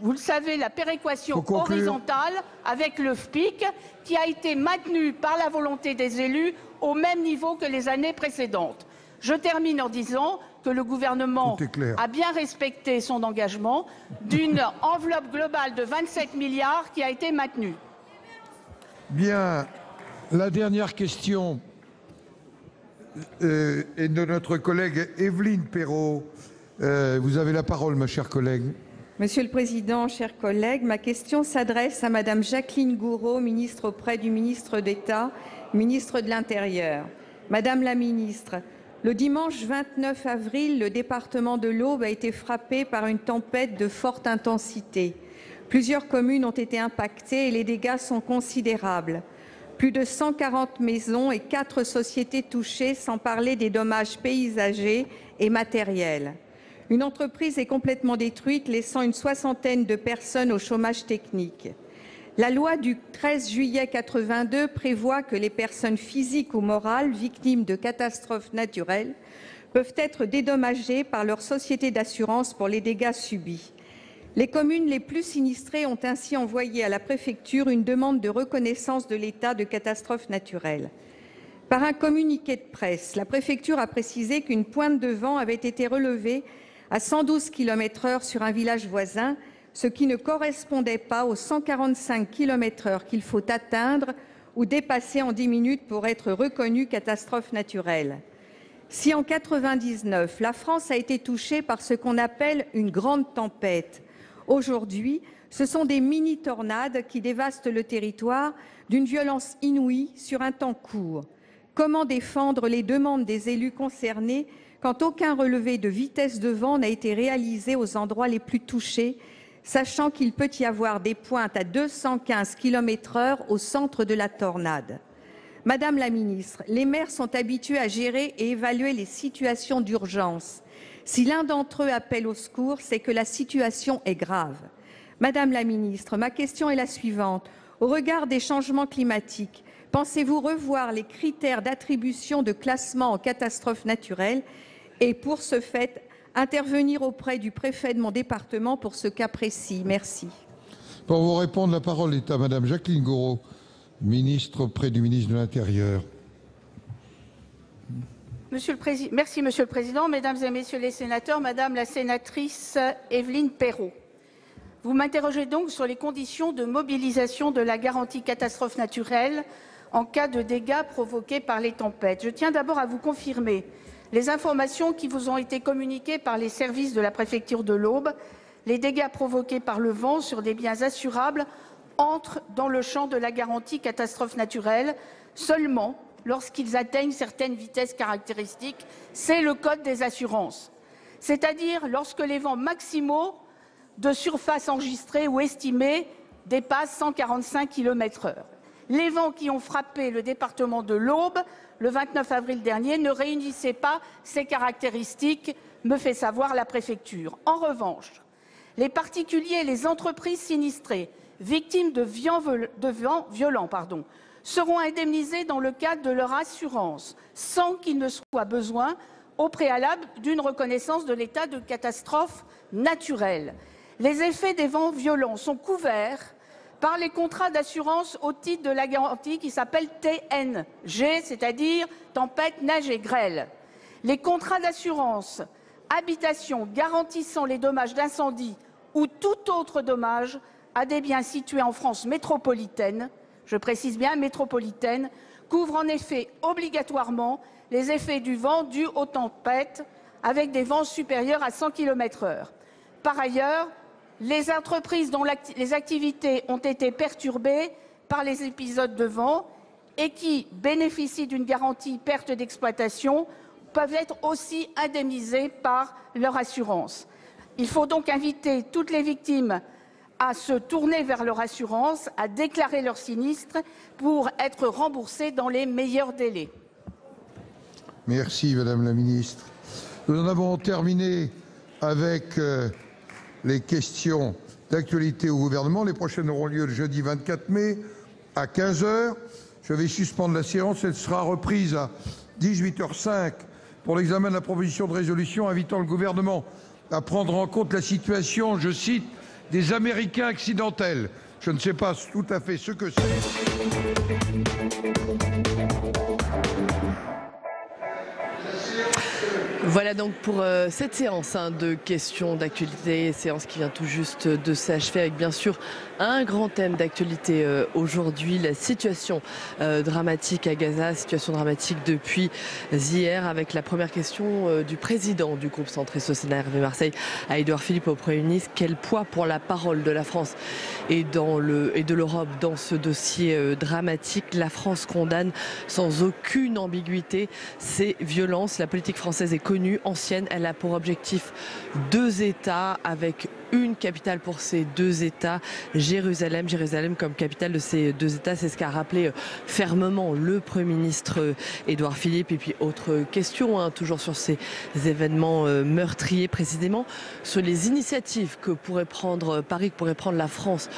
vous le savez, la péréquation horizontale avec le FPIC qui a été maintenue par la volonté des élus au même niveau que les années précédentes. Je termine en disant que le gouvernement a bien respecté son engagement d'une enveloppe globale de 27 milliards qui a été maintenue. Bien, la dernière question est de notre collègue Évelyne Perrot. Vous avez la parole, ma chère collègue. Monsieur le Président, chers collègues, ma question s'adresse à Madame Jacqueline Gourault, ministre auprès du ministre d'État, ministre de l'Intérieur. Madame la ministre, le dimanche 29 avril, le département de l'Aube a été frappé par une tempête de forte intensité. Plusieurs communes ont été impactées et les dégâts sont considérables. Plus de 140 maisons et 4 sociétés touchées, sans parler des dommages paysagers et matériels. Une entreprise est complètement détruite, laissant une soixantaine de personnes au chômage technique. La loi du 13 juillet 82 prévoit que les personnes physiques ou morales victimes de catastrophes naturelles peuvent être dédommagées par leur société d'assurance pour les dégâts subis. Les communes les plus sinistrées ont ainsi envoyé à la préfecture une demande de reconnaissance de l'état de catastrophe naturelle. Par un communiqué de presse, la préfecture a précisé qu'une pointe de vent avait été relevée à 112 km/h sur un village voisin, ce qui ne correspondait pas aux 145 km/h qu'il faut atteindre ou dépasser en 10 minutes pour être reconnue catastrophe naturelle. Si en 1999, la France a été touchée par ce qu'on appelle une grande tempête, aujourd'hui, ce sont des mini-tornades qui dévastent le territoire d'une violence inouïe sur un temps court. Comment défendre les demandes des élus concernés quand aucun relevé de vitesse de vent n'a été réalisé aux endroits les plus touchés, sachant qu'il peut y avoir des pointes à 215 km/h au centre de la tornade? Madame la ministre, les maires sont habitués à gérer et évaluer les situations d'urgence. Si l'un d'entre eux appelle au secours, c'est que la situation est grave. Madame la ministre, ma question est la suivante. Au regard des changements climatiques, pensez-vous revoir les critères d'attribution de classement en catastrophe naturelle et pour ce fait, intervenir auprès du préfet de mon département pour ce cas précis? Merci. Pour vous répondre, la parole est à Madame Jacqueline Gourault, ministre auprès du ministre de l'Intérieur. Merci, Monsieur le Président. Mesdames et Messieurs les sénateurs, Madame la sénatrice Évelyne Perrot, vous m'interrogez donc sur les conditions de mobilisation de la garantie catastrophe naturelle en cas de dégâts provoqués par les tempêtes. Je tiens d'abord à vous confirmer les informations qui vous ont été communiquées par les services de la préfecture de l'Aube. Les dégâts provoqués par le vent sur des biens assurables entrent dans le champ de la garantie catastrophe naturelle seulement lorsqu'ils atteignent certaines vitesses caractéristiques. C'est le code des assurances. C'est-à-dire lorsque les vents maximaux de surface enregistrés ou estimés dépassent 145 km/h. Les vents qui ont frappé le département de l'Aube le 29 avril dernier ne réunissaient pas ces caractéristiques, me fait savoir la préfecture. En revanche, les particuliers et les entreprises sinistrées, victimes de vents violents, seront indemnisés dans le cadre de leur assurance, sans qu'il ne soit besoin au préalable d'une reconnaissance de l'état de catastrophe naturelle. Les effets des vents violents sont couverts par les contrats d'assurance au titre de la garantie qui s'appelle TNG, c'est-à-dire tempête, neige et grêle. Les contrats d'assurance habitation garantissant les dommages d'incendie ou tout autre dommage à des biens situés en France métropolitaine, je précise bien métropolitaine, couvrent en effet obligatoirement les effets du vent dus aux tempêtes avec des vents supérieurs à 100 km/h. Par ailleurs, les entreprises dont les activités ont été perturbées par les épisodes de vent et qui bénéficient d'une garantie perte d'exploitation peuvent être aussi indemnisées par leur assurance. Il faut donc inviter toutes les victimes à se tourner vers leur assurance, à déclarer leur sinistre pour être remboursées dans les meilleurs délais. Merci Madame la Ministre. Nous en avons terminé avec les questions d'actualité au gouvernement. Les prochaines auront lieu le jeudi 24 mai à 15 h. Je vais suspendre la séance. Elle sera reprise à 18h05 pour l'examen de la proposition de résolution invitant le gouvernement à prendre en compte la situation, je cite, des Américains accidentels. Je ne sais pas tout à fait ce que c'est. Voilà donc pour cette séance de questions d'actualité, séance qui vient tout juste de s'achever avec bien sûr un grand thème d'actualité aujourd'hui, la situation dramatique à Gaza, situation dramatique depuis hier avec la première question du président du groupe centriste au Sénat Hervé Marseille à Édouard Philippe, au Premier ministre. Quel poids pour la parole de la France et de l'Europe dans ce dossier dramatique? La France condamne sans aucune ambiguïté ces violences. La politique française est connue, ancienne, elle a pour objectif 2 États avec une capitale pour ces 2 États, Jérusalem comme capitale de ces 2 États. C'est ce qu'a rappelé fermement le Premier ministre Édouard Philippe. Et puis autre question, toujours sur ces événements meurtriers, précisément sur les initiatives que pourrait prendre Paris, que pourrait prendre la France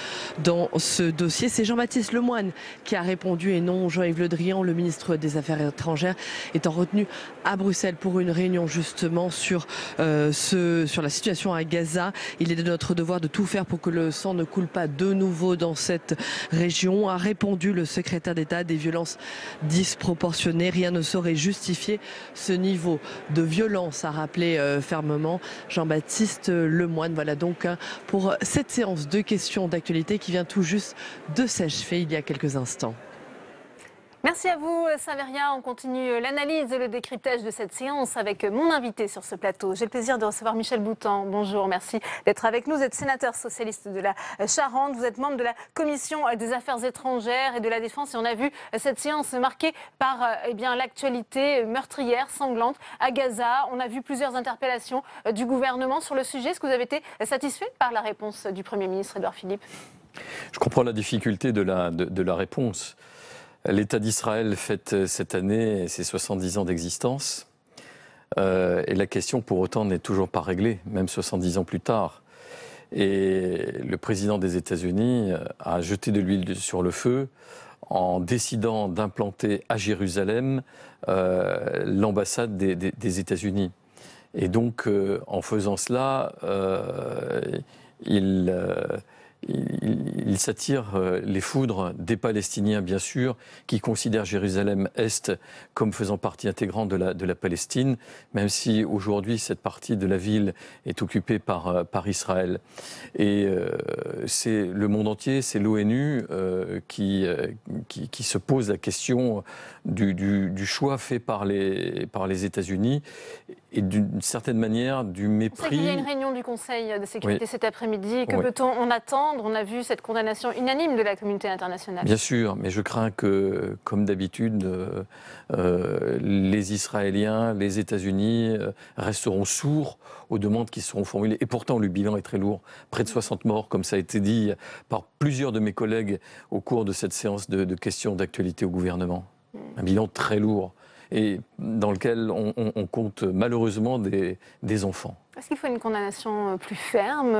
dans ce dossier. C'est Jean-Baptiste Lemoyne qui a répondu et non Jean-Yves Le Drian, le ministre des Affaires étrangères, étant retenu à Bruxelles pour une réunion justement sur la situation à Gaza. Il est de notre devoir de tout faire pour que le sang ne coule pas de nouveau dans cette région, a répondu le secrétaire d'État. Des violences disproportionnées, rien ne saurait justifier ce niveau de violence, a rappelé fermement Jean-Baptiste Lemoyne. Voilà donc pour cette séance de questions d'actualité qui vient tout juste de s'achever il y a quelques instants. Merci à vous, Saveria. On continue l'analyse et le décryptage de cette séance avec mon invité sur ce plateau. J'ai le plaisir de recevoir Michel Boutant. Bonjour, merci d'être avec nous. Vous êtes sénateur socialiste de la Charente. Vous êtes membre de la Commission des Affaires étrangères et de la Défense. Et on a vu cette séance marquée par l'actualité meurtrière, sanglante à Gaza. On a vu plusieurs interpellations du gouvernement sur le sujet. Est-ce que vous avez été satisfait par la réponse du Premier ministre Édouard Philippe? Je comprends la difficulté de la réponse. L'État d'Israël fête cette année ses 70 ans d'existence. Et la question, pour autant, n'est toujours pas réglée, même 70 ans plus tard. Et le président des États-Unis a jeté de l'huile sur le feu en décidant d'implanter à Jérusalem l'ambassade des États-Unis. Et donc, en faisant cela, il s'attire les foudres des Palestiniens, bien sûr, qui considèrent Jérusalem-Est comme faisant partie intégrante de la Palestine, même si aujourd'hui cette partie de la ville est occupée par Israël. Et c'est le monde entier, c'est l'ONU qui se pose la question du choix fait par les États-Unis et d'une certaine manière du mépris. On sait qu'il y a une réunion du Conseil de sécurité cet après-midi. Que peut-on en attendre? On a vu cette condamnation unanime de la communauté internationale. Bien sûr, mais je crains que, comme d'habitude, les Israéliens, les États-Unis resteront sourds aux demandes qui seront formulées. Et pourtant, le bilan est très lourd. Près de 60 morts, comme ça a été dit par plusieurs de mes collègues au cours de cette séance de questions d'actualité au gouvernement. Un bilan très lourd et dans lequel on compte malheureusement des enfants. Est-ce qu'il faut une condamnation plus ferme?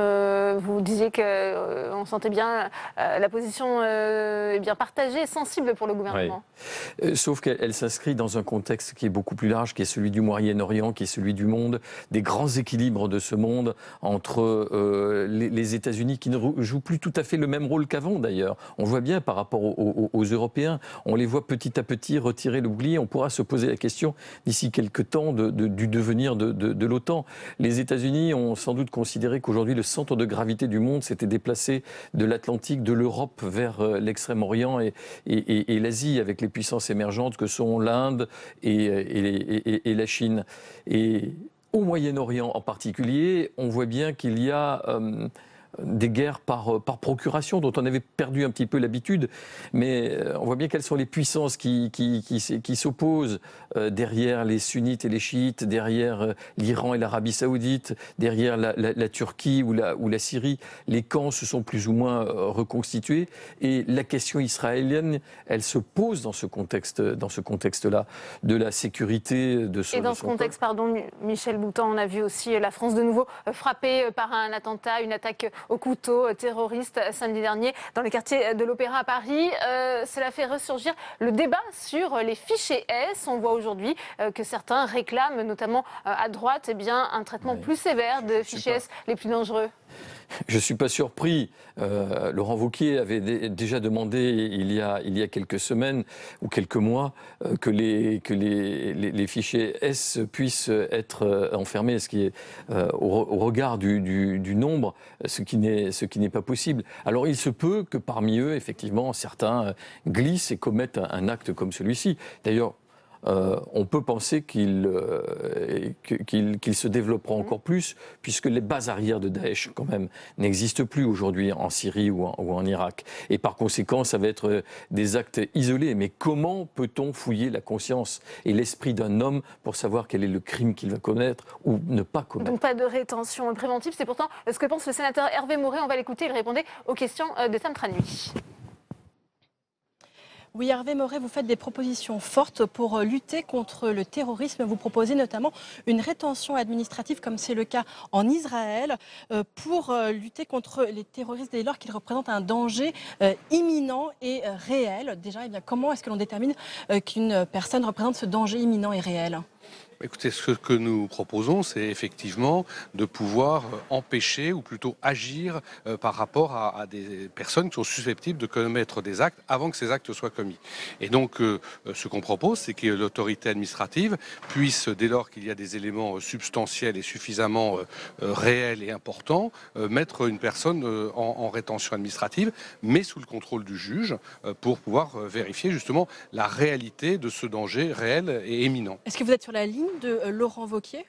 Vous disiez qu'on sentait bien la position bien partagée, sensible pour le gouvernement. Oui. Sauf qu'elle s'inscrit dans un contexte qui est beaucoup plus large, qui est celui du Moyen-Orient, qui est celui du monde, des grands équilibres de ce monde entre les États-Unis qui ne jouent plus tout à fait le même rôle qu'avant d'ailleurs. On voit bien par rapport aux Européens, on les voit petit à petit retirer le bouclier. On pourra se poser la question d'ici quelques temps du devenir de l'OTAN. Les États-Unis ont sans doute considéré qu'aujourd'hui le centre de gravité du monde s'était déplacé de l'Atlantique, de l'Europe vers l'Extrême-Orient et l'Asie, avec les puissances émergentes que sont l'Inde et la Chine. Et au Moyen-Orient en particulier, on voit bien qu'il y a des guerres par procuration dont on avait perdu un petit peu l'habitude, mais on voit bien quelles sont les puissances qui s'opposent derrière les sunnites et les chiites, derrière l'Iran et l'Arabie saoudite, derrière la Turquie ou la Syrie. Les camps se sont plus ou moins reconstitués et la question israélienne, elle se pose dans ce contexte-là, de la sécurité de son peuple. Et dans ce contexte, pardon, Michel Boutant, on a vu aussi la France de nouveau frappée par un attentat, une attaque au couteau terroriste samedi dernier dans le quartier de l'Opéra à Paris. Cela fait ressurgir le débat sur les fichiers S. On voit aujourd'hui que certains réclament, notamment à droite, un traitement plus sévère de fichiers S les plus dangereux. Je ne suis pas surpris. Laurent Wauquiez avait déjà demandé il y a quelques semaines ou quelques mois que les fichiers S puissent être enfermés, ce qui est au regard du nombre, ce qui n'est pas possible. Alors il se peut que parmi eux, effectivement, certains glissent et commettent un acte comme celui-ci. D'ailleurs, on peut penser qu'il se développera encore plus, puisque les bases arrières de Daesh, quand même, n'existent plus aujourd'hui en Syrie ou en Irak. Et par conséquent, ça va être des actes isolés. Mais comment peut-on fouiller la conscience et l'esprit d'un homme pour savoir quel est le crime qu'il va commettre ou ne pas commettre? Donc pas de rétention préventive, c'est pourtant ce que pense le sénateur Hervé Maurey. On va l'écouter, il répondait aux questions de Tam Tranui. Oui, Hervé Maurey, vous faites des propositions fortes pour lutter contre le terrorisme. Vous proposez notamment une rétention administrative, comme c'est le cas en Israël, pour lutter contre les terroristes dès lors qu'ils représentent un danger imminent et réel. Déjà, eh bien, comment est-ce que l'on détermine qu'une personne représente ce danger imminent et réel ? Écoutez, ce que nous proposons, c'est effectivement de pouvoir empêcher ou plutôt agir par rapport à des personnes qui sont susceptibles de commettre des actes avant que ces actes soient commis. Et donc, ce qu'on propose, c'est que l'autorité administrative puisse, dès lors qu'il y a des éléments substantiels et suffisamment réels et importants, mettre une personne en rétention administrative, mais sous le contrôle du juge, pour pouvoir vérifier justement la réalité de ce danger réel et éminent. Est-ce que vous êtes sur la ligne de Laurent Wauquiez ?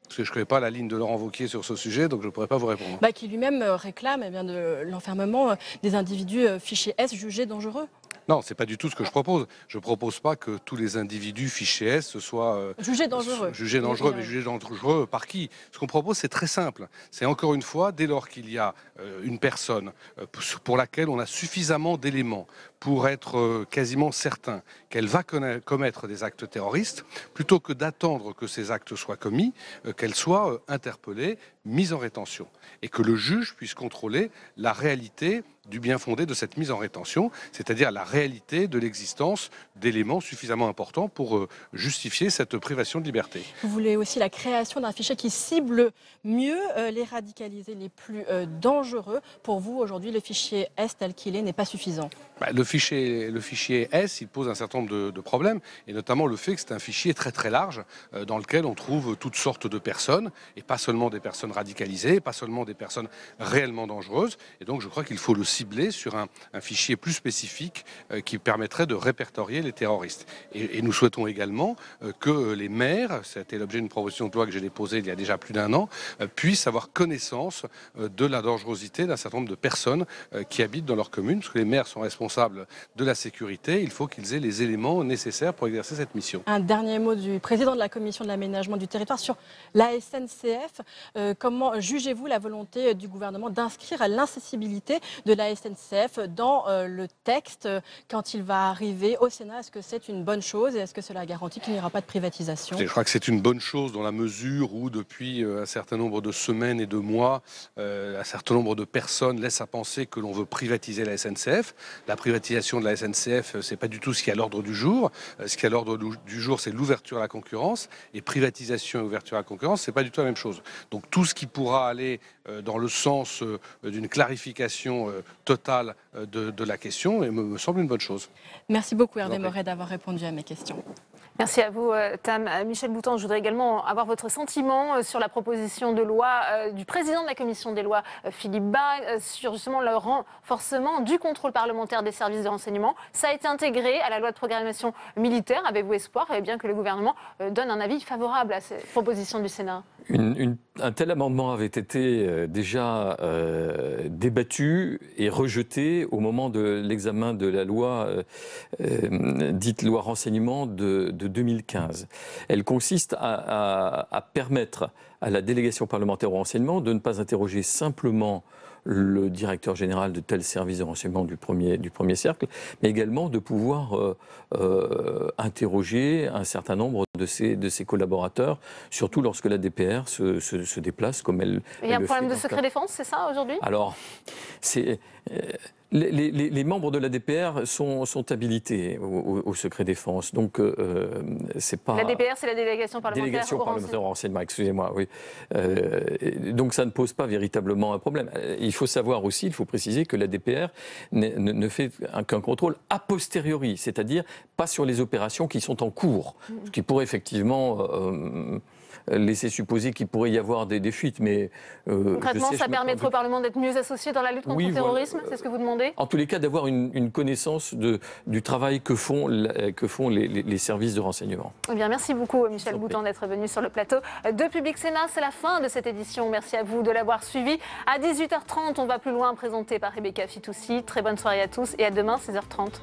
Parce que je ne connais pas la ligne de Laurent Wauquiez sur ce sujet, donc je ne pourrais pas vous répondre. Qui lui-même réclame de l'enfermement des individus fichés S jugés dangereux. Non, c'est pas du tout ce que je propose. Je propose pas que tous les individus fichés S soient jugés dangereux. Jugés dangereux, mais jugés dangereux par qui? Ce qu'on propose, c'est très simple. C'est encore une fois, dès lors qu'il y a une personne pour laquelle on a suffisamment d'éléments pour être quasiment certain qu'elle va commettre des actes terroristes, plutôt que d'attendre que ces actes soient commis, qu'elle soit interpellée, mise en rétention, et que le juge puisse contrôler la réalité du bien fondé de cette mise en rétention, c'est-à-dire la réalité de l'existence d'éléments suffisamment importants pour justifier cette privation de liberté. Vous voulez aussi la création d'un fichier qui cible mieux les radicalisés les plus dangereux. Pour vous, aujourd'hui, le fichier S tel qu'il est n'est pas suffisant. Le fichier S, il pose un certain nombre de problèmes, et notamment le fait que c'est un fichier très très large dans lequel on trouve toutes sortes de personnes, et pas seulement des personnes radicalisées, pas seulement des personnes réellement dangereuses. Et donc je crois qu'il faut le cibler sur un fichier plus spécifique qui permettrait de répertorier les terroristes. Et nous souhaitons également que les maires, c'était l'objet d'une proposition de loi que j'ai déposée il y a déjà plus d'1 an, puissent avoir connaissance de la dangerosité d'un certain nombre de personnes qui habitent dans leur commune, parce que les maires sont responsables de la sécurité. Il faut qu'ils aient les éléments nécessaires pour exercer cette mission. Un dernier mot du président de la commission de l'aménagement du territoire sur la SNCF. Comment jugez-vous la volonté du gouvernement d'inscrire l'incessibilité de la SNCF dans le texte quand il va arriver au Sénat? Est-ce que c'est une bonne chose et est-ce que cela garantit qu'il n'y aura pas de privatisation? Je crois que c'est une bonne chose dans la mesure où depuis un certain nombre de semaines et de mois, un certain nombre de personnes laissent à penser que l'on veut privatiser la SNCF. La privatisation de la SNCF, c'est pas du tout ce qui est à l'ordre du jour. Ce qui est à l'ordre du jour, c'est l'ouverture à la concurrence. Et privatisation et ouverture à la concurrence, c'est pas du tout la même chose. Donc tout ce qui pourra aller dans le sens d'une clarification totale de la question me semble une bonne chose. Merci beaucoup Hervé Maurey d'avoir répondu à mes questions. Merci à vous, Tam. Michel Boutant, je voudrais également avoir votre sentiment sur la proposition de loi du président de la commission des lois, Philippe Bas, sur justement le renforcement du contrôle parlementaire des services de renseignement. Ça a été intégré à la loi de programmation militaire. Avez-vous espoir bien que le gouvernement donne un avis favorable à cette proposition du Sénat? Un tel amendement avait été déjà débattu et rejeté au moment de l'examen de la loi dite loi renseignement de 2015. Elle consiste à permettre à la délégation parlementaire au renseignement de ne pas interroger simplement le directeur général de tel service de renseignement du premier cercle, mais également de pouvoir interroger un certain nombre de ses collaborateurs, surtout lorsque la DPR se déplace comme elle. Il y a un problème de secret défense, c'est ça aujourd'hui? Alors, Les membres de la DPR sont habilités au secret défense, donc c'est pas... La DPR, c'est la délégation parlementaire au renseignement, excusez-moi, oui. Donc ça ne pose pas véritablement un problème. Il faut savoir aussi, il faut préciser que la DPR ne fait qu'un contrôle a posteriori, c'est-à-dire pas sur les opérations qui sont en cours, ce qui pourrait effectivement... laisser supposer qu'il pourrait y avoir des fuites, mais... Concrètement, ça permettrait au Parlement d'être mieux associé dans la lutte contre le terrorisme, c'est ce que vous demandez? En tous les cas, d'avoir une connaissance du travail que font les services de renseignement. Eh bien, merci beaucoup, Michel Boutant, d'être venu sur le plateau de Public Sénat. C'est la fin de cette édition. Merci à vous de l'avoir suivi. À 18h30, on va plus loin, présenté par Rebecca Fitoussi. Très bonne soirée à tous et à demain, 16h30.